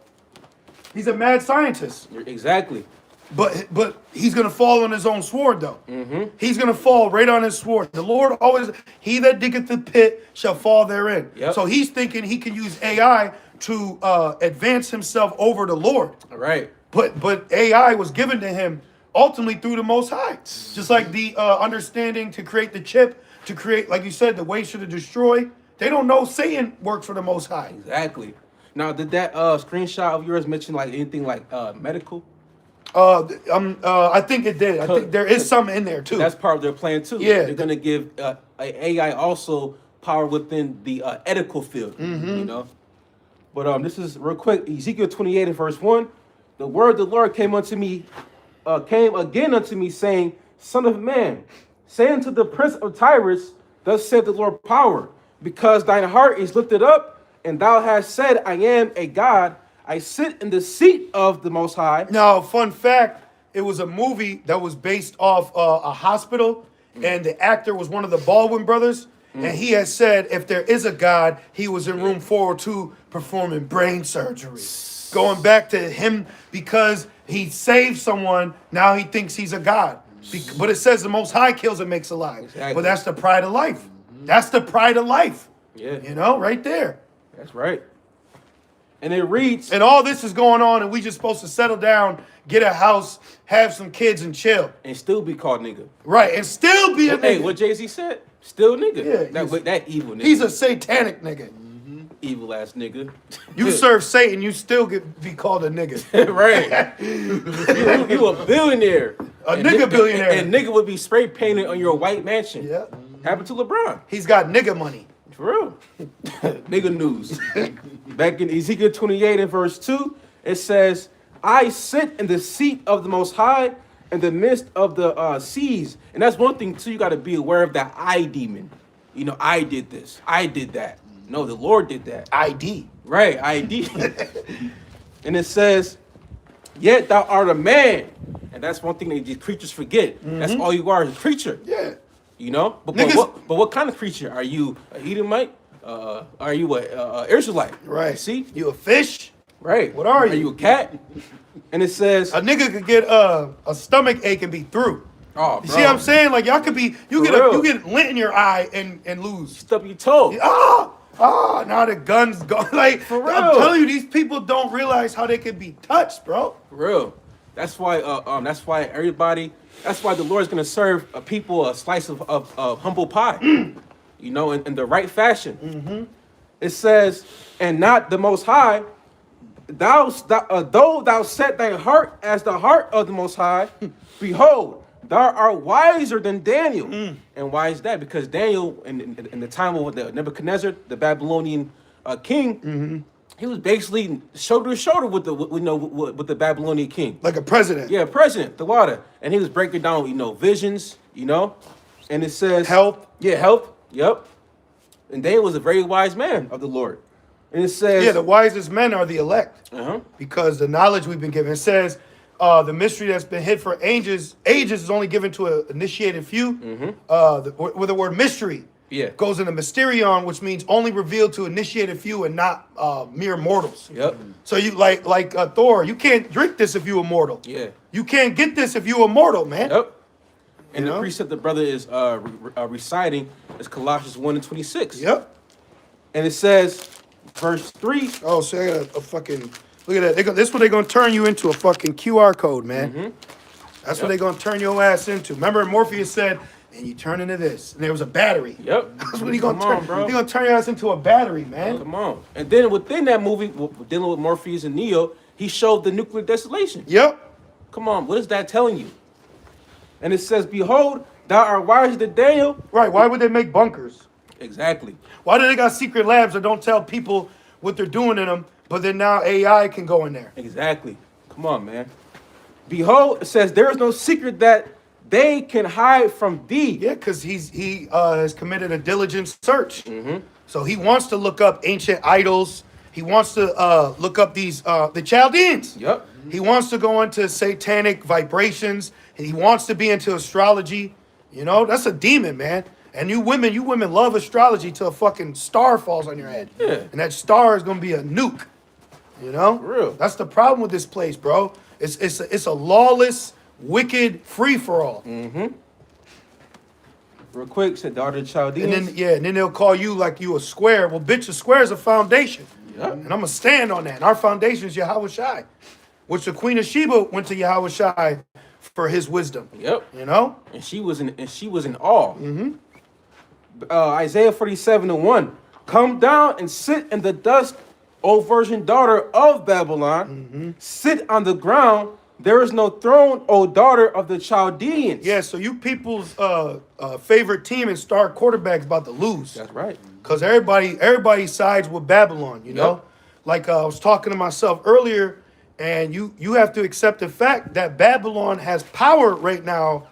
He's a mad scientist. Exactly. But he's gonna fall on his own sword though. Mm-hmm. He's gonna fall right on his sword. The Lord always, he that diggeth the pit shall fall therein. Yep. So he's thinking he can use AI to advance himself over the Lord. All right. But AI was given to him ultimately through the Most High. Just like the understanding to create the chip, to create, like you said, the waster to destroy. They don't know Satan works for the Most High. Exactly. Now, did that screenshot of yours mention like anything like medical? I think it did. I think there is some in there too. That's part of their plan too. Yeah. They're gonna give AI also power within the ethical field. Mm-hmm. You know. But this is real quick. Ezekiel 28 and verse 1. The word of the Lord came again unto me, saying, Son of man, say unto the prince of Tyrus, thus saith the Lord power, because thine heart is lifted up, and thou hast said, I am a God. I sit in the seat of the Most High. Now, fun fact, it was a movie that was based off a hospital, and the actor was one of the Baldwin brothers, and he has said if there is a God, he was in room 402 performing brain surgery. Going back to him because he saved someone, now he thinks he's a God. But it says the Most High kills and makes alive. Exactly. But that's the pride of life. That's the pride of life. Yeah. You know, right there. That's right. And it reads, And all this is going on, and we just supposed to settle down, get a house, have some kids, and chill. and still be called nigga. Right, and still be a nigga. Hey, what Jay-Z said? Still nigga. Yeah, that evil nigga. He's a satanic nigga. evil ass nigga. You serve Satan, you still be called a nigga. Right. you a billionaire. A nigga billionaire. And nigga would be spray painted on your white mansion. Yeah. Happened to LeBron. He's got nigga money. For real. Nigga news. Back in Ezekiel 28 and verse 2, it says, I sit in the seat of the Most High in the midst of the seas. And that's one thing, too, you got to be aware of that I demon. You know, I did this. I did that. No, the Lord did that. ID. Right, ID. And it says, yet thou art a man. And that's one thing that these creatures forget. That's all you are, is a creature. Yeah. You know? But Niggas- what kind of creature? Are you a Edomite? Are you a Israelite? Right. See? You a fish? Right. What are Are you? you a cat? And it says, A nigga could get a stomach ache and be through. oh, You bro, see what I'm saying? Like y'all could be, you For real. get lint in your eye and lose. stub your toe. Now the gun's gone. Like For real. I'm telling you, these people don't realize how they could be touched, bro. For real. That's why everybody, that's why the Lord's gonna serve a people a slice of humble pie. You know, in the right fashion. It says, and not the Most High, though thou set thy heart as the heart of the Most High, behold, thou art wiser than Daniel. And why is that? Because Daniel, in the time of the Nebuchadnezzar, the Babylonian king, he was basically shoulder to shoulder with the Babylonian king. Like a president. Yeah, president, the water. And he was breaking down, visions, And it says Health. Yeah, health. Yep. And Daniel was a very wise man of the Lord. And it says, Yeah, the wisest men are the elect. uh-huh. Because the knowledge we've been given. It says the mystery that's been hid for ages is only given to an initiated few. With the word mystery Yeah. goes into mysterion, which means only revealed to initiated few and not mere mortals. Yep. So you like Thor, you can't drink this if you a mortal. Yeah. You can't get this if you a mortal, man. Yep. And You the know? precept the brother is reciting is Colossians 1:26. Yep. And it says, verse 3. Oh, so I got a fucking look at that. This is what they're gonna turn you into, a fucking QR code, man. That's what they're gonna turn your ass into. Remember, Morpheus said, and you turn into this, and there was a battery. Yep. That's what he gonna Come turn. on, bro. He gonna turn your ass into a battery, man. Come on. And then within that movie, dealing with Morpheus and Neo, he showed the nuclear desolation. Yep. Come on, what is that telling you? And it says, behold, thou art wiser than Daniel. Right. Why would they make bunkers? Exactly. Why do they got secret labs that don't tell people what they're doing in them, but then now AI can go in there? Exactly. Come on, man. Behold, it says, there is no secret that they can hide from thee. Yeah, because he has committed a diligent search. So he wants to look up ancient idols. He wants to look up these the Chaldeans. Yep. He wants to go into satanic vibrations. He wants to be into astrology. You know, that's a demon, man. And you women love astrology till a fucking star falls on your head. Yeah. And that star is gonna be a nuke. You know? For real. That's the problem with this place, bro. It's a lawless, wicked free-for-all. Real quick, said daughter of Chaldeans. And then they'll call you like you a square. Well, bitch, a square is a foundation. Yep. And I'm gonna stand on that. And our foundation is Yahweh Shai, which the Queen of Sheba went to Yahweh Shai for his wisdom. Yep. You know? And she was in awe. Isaiah 47:1. Come down and sit in the dust, O virgin daughter of Babylon. Sit on the ground. There is no throne, O daughter of the Chaldeans. Yeah, so you people's favorite team and star quarterback's about to lose. That's right. Because everybody sides with Babylon, you know? Yep. Like I was talking to myself earlier, and you have to accept the fact that Babylon has power right now,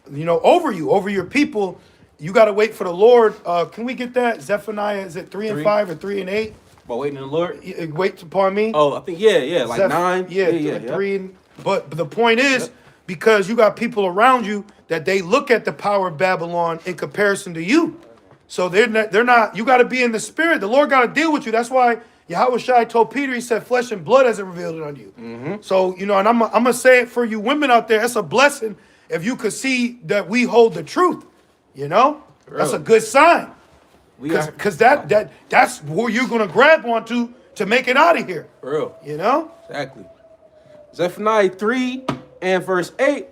over you, over your people. You got to wait for the Lord. Can we get that? Zephaniah, is it 3 and 5 or 3 and 8? But waiting on the Lord. Wait upon me. Oh, I think, yeah, like 9. Yeah, 3 and, but the point is, because you got people around you that they look at the power of Babylon in comparison to you. So they're not, you got to be in the spirit. The Lord got to deal with you. That's why Yahweh Shai told Peter, he said, flesh and blood hasn't revealed it on you. So, and I'm going to say it for you women out there. It's a blessing if you could see that we hold the truth, That's a good sign. Because that's where you're going to grab onto to make it out of here. For real. Exactly. Zephaniah 3 and verse 8.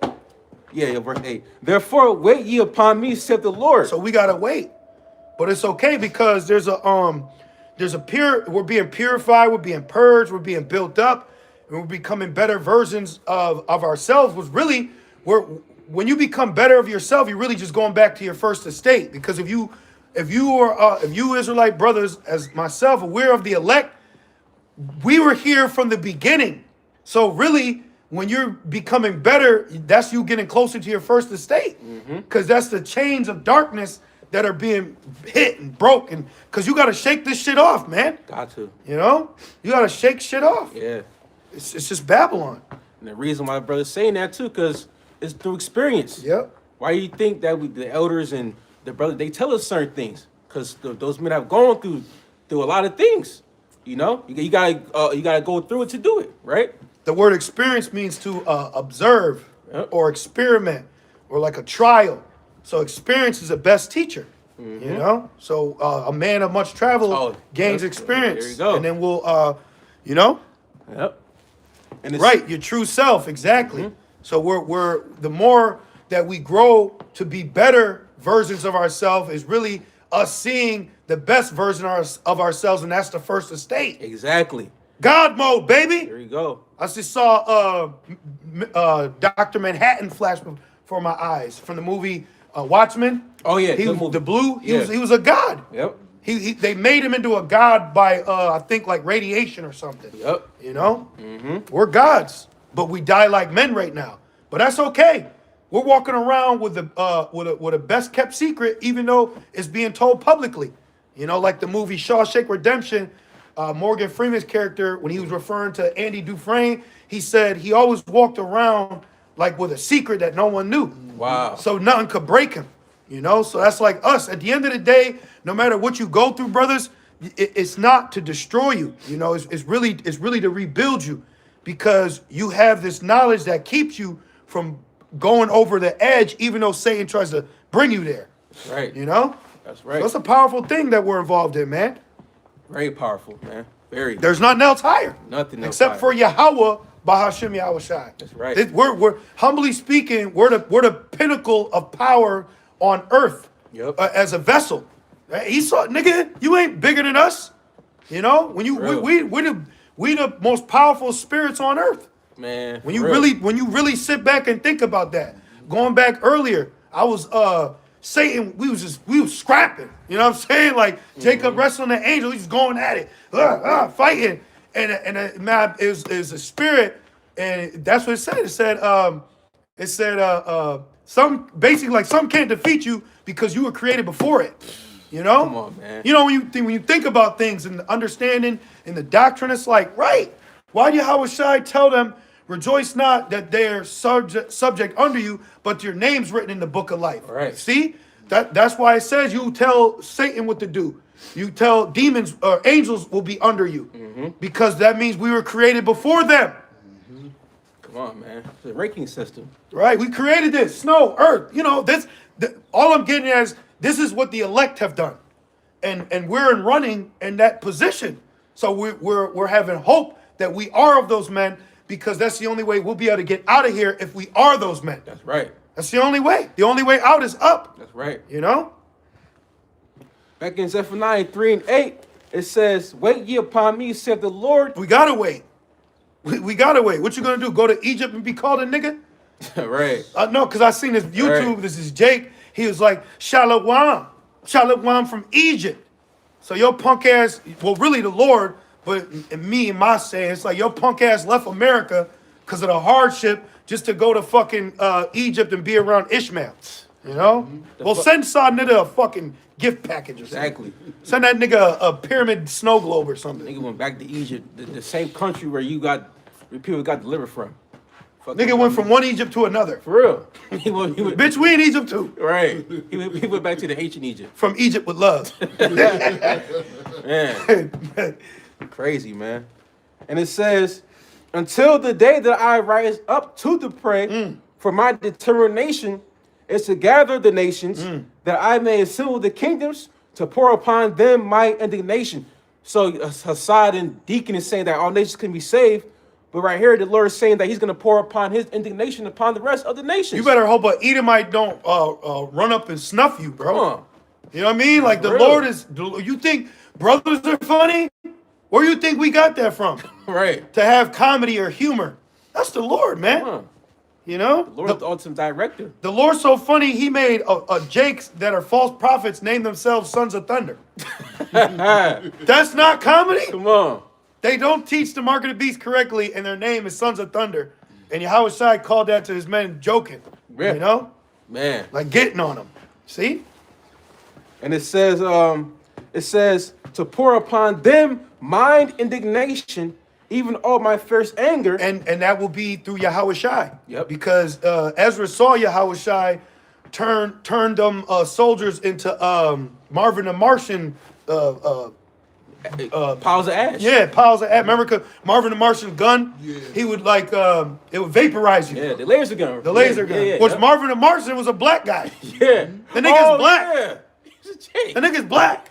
Yeah, verse 8. Therefore, wait ye upon me, saith the Lord. So we got to wait. But it's okay because we're being purified, we're being purged, we're being built up, and we're becoming better versions of ourselves. Was really when you become better of yourself, you're really just going back to your first estate. Because if you Israelite brothers as myself, we're of the elect, we were here from the beginning. So really, when you're becoming better, that's you getting closer to your first estate. Because that's the chains of darkness that are being hit and broken. Because you got to shake this shit off, man. Got to. You know? You got to shake shit off. Yeah. It's just Babylon. And the reason why brother's saying that too, because it's through experience. Yep. Why do you think that the elders and the brother, they tell us certain things? Because those men have gone through a lot of things. You know, you gotta go through it to do it, right? The word experience means to observe Yep. or experiment or like a trial. So experience is the best teacher, you know? So a man of much travel gains yep. experience. There you go. And then we'll, you know? Yep. And it's, Right, your true self, exactly. So we're the more that we grow to be better versions of ourselves is really us seeing the best version of ourselves, and that's the first estate. Exactly. God mode, baby. There you go. I just saw Dr. Manhattan flash before my eyes from the movie Watchmen. Oh yeah, He good was movie. the blue. He Yeah. was a god. Yep. They made him into a god by I think like radiation or something. Yep. You know, we're gods, but we die like men right now. But that's okay. We're walking around with a best kept secret, even though it's being told publicly. You know, like the movie Shawshank Redemption. Morgan Freeman's character, when he was referring to Andy Dufresne, he said he always walked around like with a secret that no one knew. Wow. So nothing could break him. You know, so that's like us. At the end of the day, no matter what you go through, brothers, it's not to destroy you. You know, it's really to rebuild you, because you have this knowledge that keeps you from going over the edge, even though Satan tries to bring you there. That's right. You know? That's right. So it's a powerful thing that we're involved in, man. Very powerful, man. Very. There's nothing else higher. Nothing else except higher. for Yahweh, Bahashim Yahushai. That's right. We're humbly speaking, we're the pinnacle of power on earth. Yep. As a vessel. Esau, nigga, you ain't bigger than us. You know, when you Real. we the most powerful spirits on earth. Man. When for you really sit back and think about that. Going back earlier, I was Satan, we was scrapping. You know what I'm saying? Like Jacob wrestling the angel, he's going at it, fighting. And man, it was a spirit, and that's what it said. It said some basically like some can't defeat you because you were created before it. You know? Come on, man. You know, when you think about things and the understanding and the doctrine, it's like, right. Why did Yahushua tell them, rejoice not that they are subject under you, but your name's written in the book of life. Right. See? That's why it says you tell Satan what to do. You tell demons or angels will be under you. Because that means we were created before them. Come on, man. It's a ranking system. Right? We created this. Snow, earth. You know, all I'm getting at is this is what the elect have done. And we're running in that position. So we're having hope that we are of those men, because that's the only way we'll be able to get out of here if we are those men. That's right. That's the only way. The only way out is up. That's right. You know? Back in Zephaniah 3:8, it says, wait ye upon me, saith the Lord. We gotta wait. We gotta wait. What you gonna do? Go to Egypt and be called a nigga? Right. No, because I seen this YouTube. Right. This is Jake. He was like, Shalom from Egypt. So your punk ass, well, really the Lord, but me and my saying, it's like your punk ass left America because of the hardship just to go to fucking Egypt and be around Ishmael. You know? Well, send Sod Nigga a fucking gift package or something. Exactly. Send that nigga a pyramid snow globe or something. Nigga went back to Egypt, the same country where people got delivered from. Nigga went from one Egypt to another. For real. he went, Bitch, we in Egypt too. right. He went back to the ancient Egypt. From Egypt with love. Man. Crazy, man. And it says, until the day that I rise up to the prey, for my determination is to gather the nations, that I may assemble the kingdoms to pour upon them my indignation. So Hassad and Deacon is saying that all nations can be saved. But right here, the Lord is saying that he's going to pour upon his indignation upon the rest of the nations. You better hope an Edomite don't run up and snuff you, bro. Come on. You know what I mean? Like the Real. Lord is, you think brothers are funny? Where you think we got that from? Right. To have comedy or humor. That's the Lord, man. Come on. You know? Lord, the ultimate director. The Lord's so funny, he made Jakes that are false prophets name themselves sons of thunder. That's not comedy? Come on. They don't teach the mark of the beast correctly, and their name is Sons of Thunder. And Yahweh Shai called that to his men joking. Yeah. You know? Man. Like getting on them. See? And it says to pour upon them mine indignation, even all my fierce anger. And that will be through Yahweh Shai. Yep. Because Ezra saw Yahweh Shai turned them soldiers into Marvin the Martian piles of ash. Yeah, piles of ash. Remember, cause Marvin the Martian gun, Yeah. he would like it would vaporize you. Yeah, the laser gun. The laser gun. Yeah, Which yep. Marvin the Martian was a black guy. Yeah. The nigga's black. Yeah. He's a J. The nigga's black.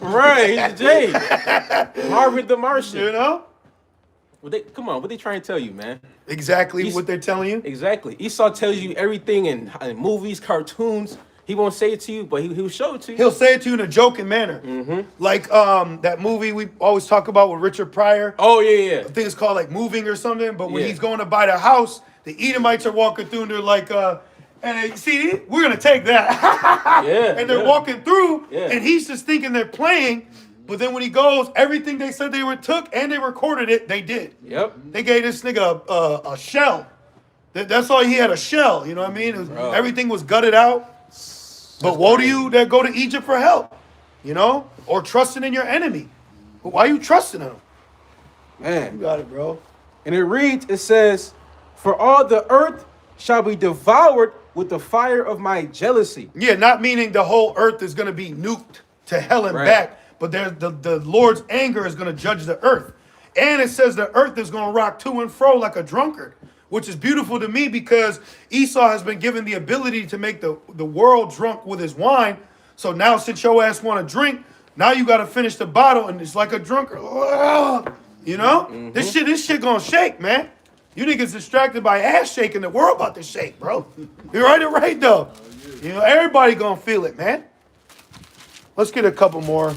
Right, he's a J. Marvin the Martian. You know? Come on, what they trying to tell you, man? Exactly what they're telling you. Exactly. Esau tells you everything in movies, cartoons. He won't say it to you, but he'll show it to you. He'll say it to you in a joking manner. Like that movie we always talk about with Richard Pryor. Oh, yeah. I think it's called like Moving or something. But when Yeah. he's going to buy the house, the Edomites are walking through and they're like, and they, see, we're going to take that. Yeah. And they're walking through Yeah. and he's just thinking they're playing. But then when he goes, everything they said they were took and they recorded it, they did. Yep. They gave this nigga a shell. That's all he had, a shell. You know what I mean? Bro. Everything was gutted out. But woe to you that go to Egypt for help, you know? Or trusting in your enemy. But why you trusting him? You Man. got it, bro. And it says, for all the earth shall be devoured with the fire of my jealousy. Yeah, not meaning the whole earth is going to be nuked to hell and Right. back. But the Lord's anger is going to judge the earth. And it says the earth is going to rock to and fro like a drunkard. Which is beautiful to me because Esau has been given the ability to make the world drunk with his wine. So now since your ass want to drink, now you got to finish the bottle and it's like a drunkard. You know? This shit gonna shake, man. You niggas distracted by ass shaking, the world about to shake, bro. You're right though. You know, everybody gonna feel it, man. Let's get a couple more.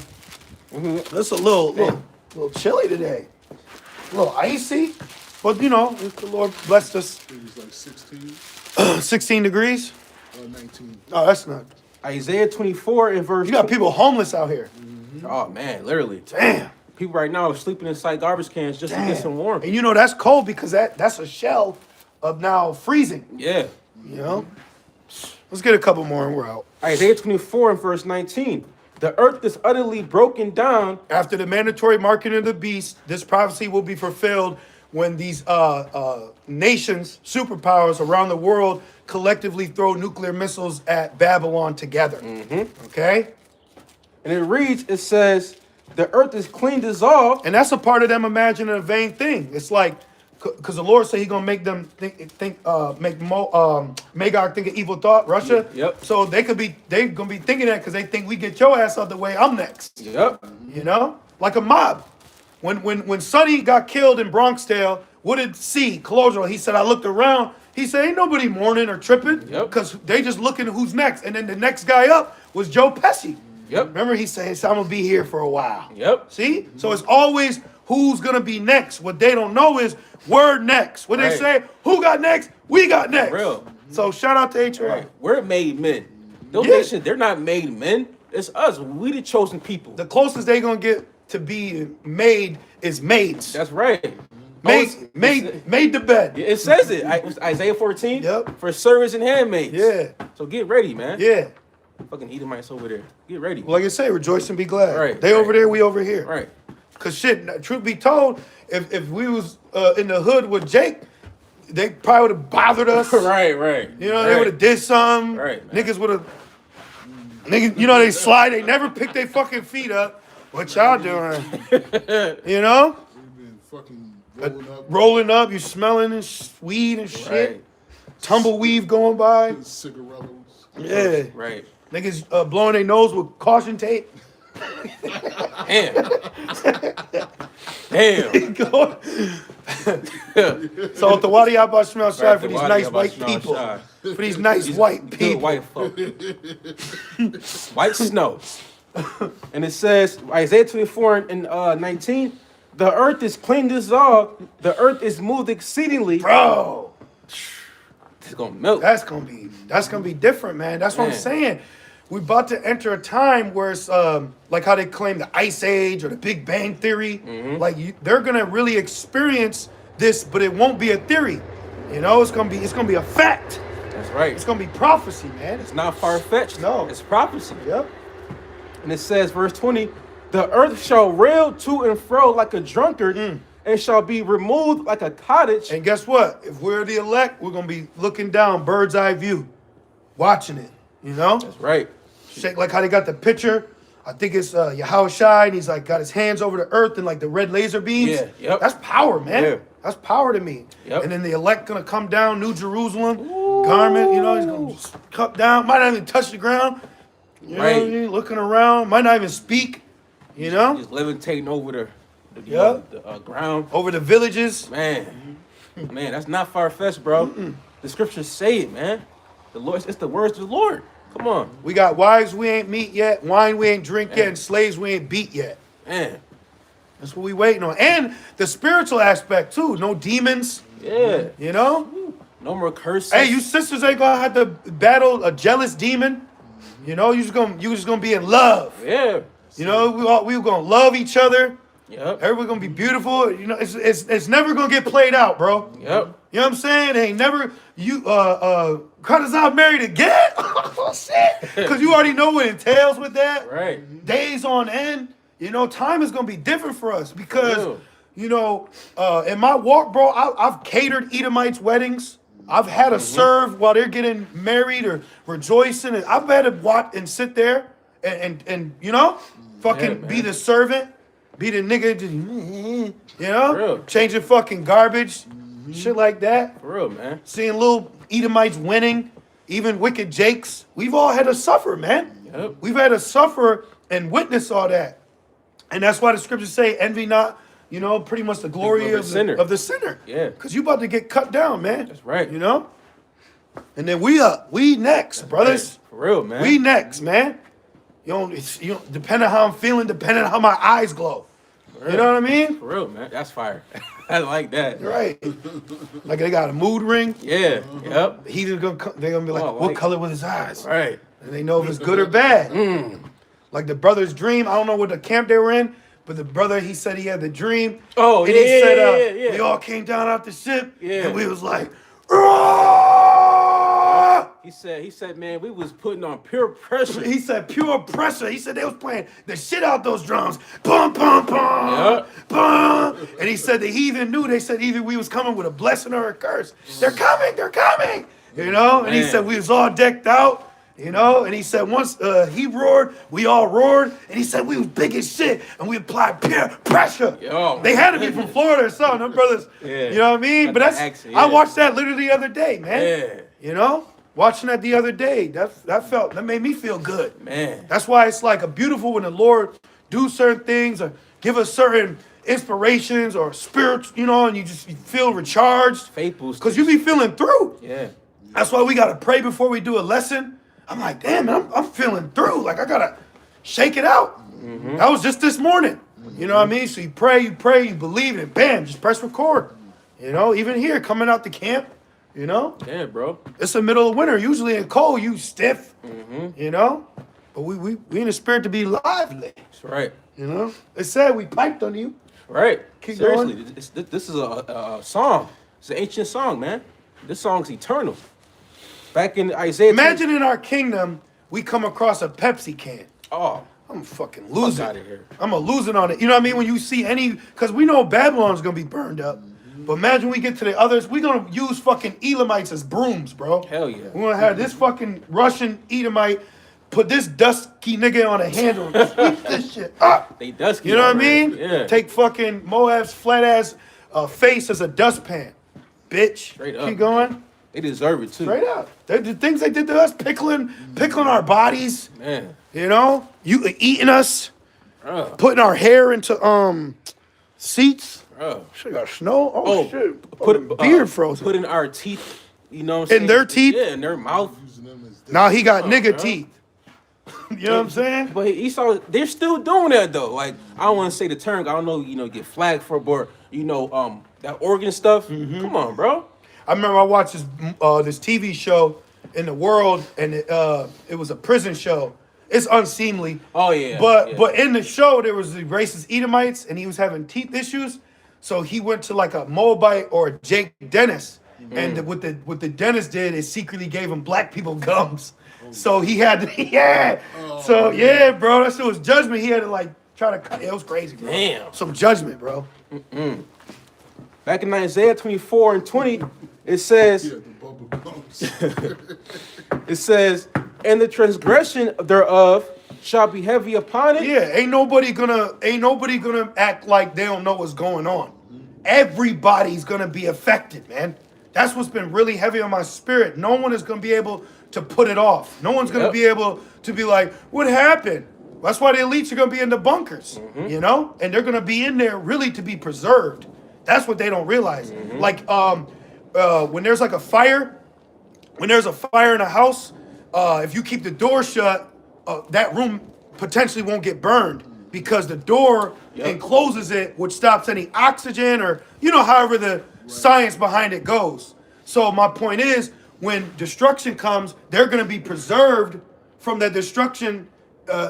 It's a little chilly today. A little icy. But, you know, the Lord blessed us. It was like 16, 16 degrees. 19. Oh, that's not. Isaiah 24 and verse. You got people homeless out here. Oh, man, literally. Damn. People right now are sleeping inside garbage cans just to get some warmth. And you know, that's cold because that's a shell of now freezing. Yeah. You know? Let's get a couple more and we're out. Isaiah 24 and verse 19. The earth is utterly broken down. After the mandatory marking of the beast, this prophecy will be fulfilled when these nations, superpowers around the world, collectively throw nuclear missiles at Babylon together. Okay? And it says, the earth is clean dissolved. And that's a part of them imagining a vain thing. It's like, because the Lord said He's gonna make them make Magog think an evil thought, Russia. Yep. So they gonna be thinking that because they think we get your ass out the way, I'm next. Yep. You know, like a mob. When Sonny got killed in Bronxdale, what did Colosio? He said, I looked around. He said, ain't nobody mourning or tripping Yep. because they just looking at who's next. And then the next guy up was Joe Pesci. Yep. Remember, he said, I'm going to be here for a while. Yep. See? So it's always who's going to be next. What they don't know is we're next. When they Right. say, who got next? We got next. Real. So shout out to HOI. Right. We're made men. Those Yeah. nations, they're not made men. It's us. We the chosen people. The closest they going to get to be made is maids. That's right. Made the bed. It says it. Isaiah 14. Yep. For servants and handmaids. Yeah. So get ready, man. Yeah. Fucking Edomites over there. Get ready. Like I say, rejoice and be glad. Right, They right. over there, we over here. Right. Cause shit, truth be told, if we was in the hood with Jake, they probably would have bothered us. Right. You know, they would have did something. Right, man. Niggas would have. Niggas, you know, they slide. They never pick their fucking feet up. What y'all doing? You know, We've been fucking rolling up. rolling up. You smelling and weed and shit. Right. Tumbleweed going by. Cigarillos. Yeah. Right. Niggas blowing their nose with caution tape. Damn. Damn. So the Wadi Abba smell shy Right, for the these Wadi nice Abba white smell people. shy. For these nice white Good people. white folk. White snow. And it says, Isaiah 24 and 19, the earth is clean dissolved, the earth is moved exceedingly. Bro, It's gonna melt. that's gonna be different, man. That's what I'm Man. saying. we're about to enter a time where it's like how they claim the Ice Age or the Big Bang Theory. Like they're gonna really experience this, but it won't be a theory. You know, it's gonna be a fact. That's right. It's gonna be prophecy, man. It's not far-fetched. No. It's prophecy. Yep. And it says, verse 20, the earth shall rail to and fro like a drunkard, and shall be removed like a cottage. And guess what? If we're the elect, we're gonna be looking down, bird's eye view, watching it. You know? That's right. Shake like how they got the picture. I think it's Yahushua, and he's like got his hands over the earth and like the red laser beams. Yeah, yep. That's power, man. Yeah. That's power to me. Yep. And then the elect gonna come down, New Jerusalem, garment, you know, he's gonna just cut down, might not even touch the ground. You know what I Right. mean? Looking around, might not even speak, you know? Just levitating over the Yeah. ground. Over the villages. Man, that's not far-fetched, bro. The scriptures say it, man. The Lord, it's the words of the Lord. Come on, We got wives we ain't meet yet, wine we ain't drink yet, and slaves we ain't beat yet. man. That's what we waiting on. And the spiritual aspect too. No demons, Yeah. you know? No more curses. Hey, you sisters ain't gonna have to battle a jealous demon. You know, you just gonna be in love. Yeah. You know, we gonna love each other. Yep. Everybody gonna be beautiful. You know, it's never gonna get played out, bro. Yep. You know what I'm saying? Ain't never Kardazal married again? Oh shit! Because you already know what it entails with that. Right. Days on end. You know, time is gonna be different for us because, real. you know, in my walk, bro, I've catered Edomites' weddings. I've had to serve while they're getting married or rejoicing, and I've had to watch and sit there and you know, fucking Yeah, be man. the servant, be the nigga, you know, real. changing fucking garbage, shit like that. For real, man. Seeing little Edomites winning, even wicked Jakes. We've all had to suffer, man. Yep. We've had to suffer and witness all that. And that's why the scriptures say, envy not, you know, pretty much the glory Of the of the sinner. Yeah. Because you about to get cut down, man. That's right. You know? And then we up. We next, brothers. Right. For real, man. We next, man. You don't depending on how I'm feeling, depending on how my eyes glow. You know what I mean? For real, man. That's fire. I like that. Right. Like they got a mood ring. Yeah. Yep. They're gonna be like, Oh, what like- color was his eyes? Right. And they know if it's good or bad. Like the brother's dream. I don't know what the camp they were in, but the brother, he said he had the dream. Oh, and yeah, he said, yeah. we all came down out the ship, Yeah. and we was like, "Rah!" He said, man, we was putting on pure pressure. He said pure pressure. He said they was playing the shit out those drums. Bum, bum, bum, Yeah. bum. And he said the heathen knew. They said either we was coming with a blessing or a curse. They're coming. You know? And he Man. said we was all decked out. You know? And he said once he roared, we all roared. And he said we was big as shit. And we applied pure pressure. Yo. They had to be from Florida or something. Them brothers. Yeah. You know what I mean? Got But the that's, accent, I yeah. watched that literally the other day, man. Yeah. You know? Watching that the other day, that made me feel good. Man. That's why it's like a beautiful when the Lord do certain things or give us certain inspirations or spirits, you know, and you feel recharged. Faith boost. Because you be feeling through. Yeah. That's why we got to pray before we do a lesson. I'm like, damn, man, I'm feeling through. Like, I got to shake it out. That was just this morning. You know what I mean? So you pray, you believe, and bam, just press record. You know, even here, coming out the camp, you know? Yeah, bro. It's the middle of winter. Usually in cold, you stiff, you know? But we in the spirit to be lively, That's right. you know? It said we piped on you. Right. Keep Seriously, going. this is a song. It's an ancient song, man. This song's eternal. Back in Isaiah. Imagine in our kingdom, we come across a Pepsi can. Oh, I'm fucking losing. outta here. I'm a losing on it. You know what I mean? When you see because we know Babylon's gonna be burned up. But imagine we get to the others, we're gonna use fucking Elamites as brooms, bro. hell yeah. We're gonna have this fucking Russian Edomite put this dusky nigga on a handle and sweep this shit up. They dusky. You know what I already. mean? Yeah. Take fucking Moab's flat ass face as a dustpan, bitch. Straight up. Keep going. They deserve it too. Straight up. The things they did to us, pickling our bodies. Man. You know, you eating us, Bruh. putting our hair into seats. Bruh. Shit got snow. Oh, shit. Put Beard frozen. Put in our teeth. You know what I'm saying? In their teeth? Yeah, in their mouth. Using them as Now he got nigga bro. teeth. You know what I'm saying? But Esau, they're still doing that though. Like I don't want to say the term. I don't know. You know, get flagged for, but you know, that organ stuff. Come on, bro. I remember I watched this TV show in the world, and it was a prison show, it's unseemly. Oh, yeah, But yeah. but in the show there was the racist Edomites and he was having teeth issues, so he went to like a Moabite or a Jake dentist, and what the dentist did is secretly gave him black people gums. So he had to, yeah. So yeah, bro, that shit was judgment. He had to like try to cut. It was crazy, bro. Damn. Some judgment, bro. Back in Isaiah 24 and 20, it says, Yeah, the bubble gums. it says, and the transgression thereof shall be heavy upon it. Yeah, ain't nobody gonna act like they don't know what's going on. Everybody's gonna be affected, man. That's what's been really heavy on my spirit. No one is gonna be able to put it off. No one's gonna Yep. be able to be like, what happened? That's why the elites are gonna be in the bunkers, you know? And they're gonna be in there really to be preserved. That's what they don't realize. Like when there's like a fire, when there's a fire in a house, if you keep the door shut, that room potentially won't get burned because the door encloses it, which stops any oxygen or, you know, however the science behind it goes. So my point is, when destruction comes, they're going to be preserved from that destruction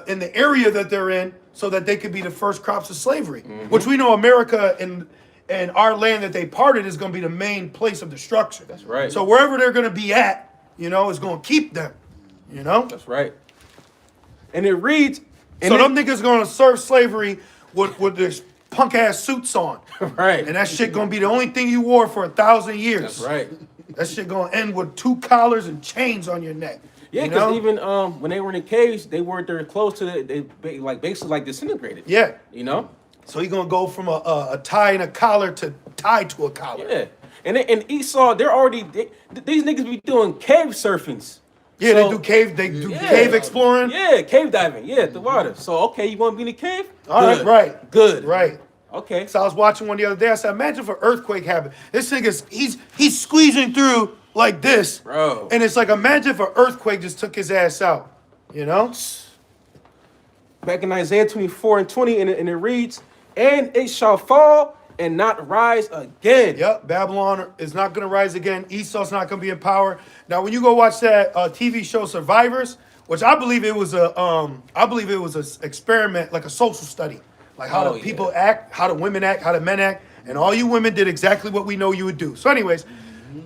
in the area that they're in so that they could be the first crops of slavery, which we know America and our land that they parted is going to be the main place of destruction. That's right. So wherever they're going to be at, you know, is going to keep them, you know? That's right. And it reads, So them niggas going to serve slavery with this punk ass suits on. right. And that shit going to be the only thing you wore for 1,000 years. That's right. That shit going to end with 2 collars and chains on your neck. Yeah, you because know? even basically they weren't in the caves, they weren't their clothes to basically like disintegrated. Yeah. You know? So he going to go from a tie and a collar to tie to a collar. Yeah. And Esau, these niggas be doing cave surfings. Yeah, So- they do cave exploring. Yeah, cave diving. Yeah, the water. So, okay, you want to be in the cave? All right, Good. right. Good. Right. Okay. So I was watching one the other day. I said, imagine if an earthquake happened. This nigga's he's squeezing through like this, Bro. And it's like, imagine if an earthquake just took his ass out. You know? Back in Isaiah 24 and 20, and it reads, and it shall fall and not rise again. Yep. Babylon is not gonna rise again. Esau's not gonna be in power. Now, when you go watch that TV show Survivors, which I believe it was a experiment, like a social study, like how Oh, the people act, how the women act, how the men act, and all you women did exactly what we know you would do. So, anyways,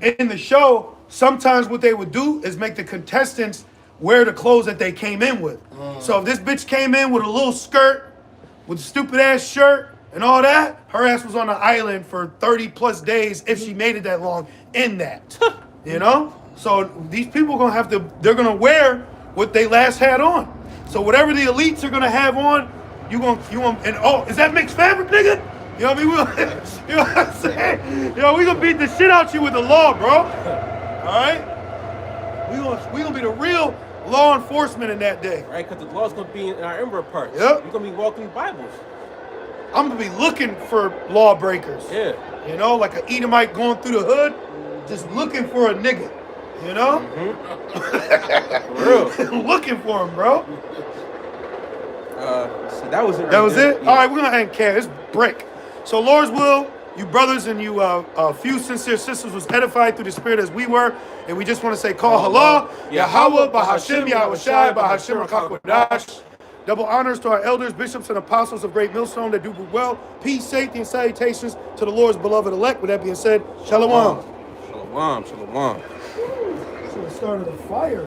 in the show, sometimes what they would do is make the contestants wear the clothes that they came in with. So if this bitch came in with a little skirt, with a stupid ass shirt and all that, her ass was on the island for 30 plus days if she made it that long in that. You know? So these people they're gonna wear what they last had on. So whatever the elites are gonna have on, you want, and oh, is that mixed fabric, nigga? You know what I mean? You know what I'm saying? You know, we gonna beat the shit out you with the law, bro. All right? We gonna be the real law enforcement in that day. Right? Because the law's going to be in our ember parts. Yep. We're going to be walking Bibles. I'm gonna be looking for lawbreakers. Yeah. You know, like an Edomite going through the hood, just looking for a nigga. You know? For real. Looking for him, bro. So that was it. That was there. it? Yeah. All right, we're gonna end care. It's brick. So Lord's will, you brothers and you few sincere sisters was edified through the spirit as we were. And we just want to say, call halal, Yahweh, Bahashem, Yahushai, Bahashem, Rakakwadash. Double honors to our elders, bishops, and apostles of Great Millstone that do well. Peace, safety, and salutations to the Lord's beloved elect. With that being said, shalom. Shalom. Shalom. Should have started a fire.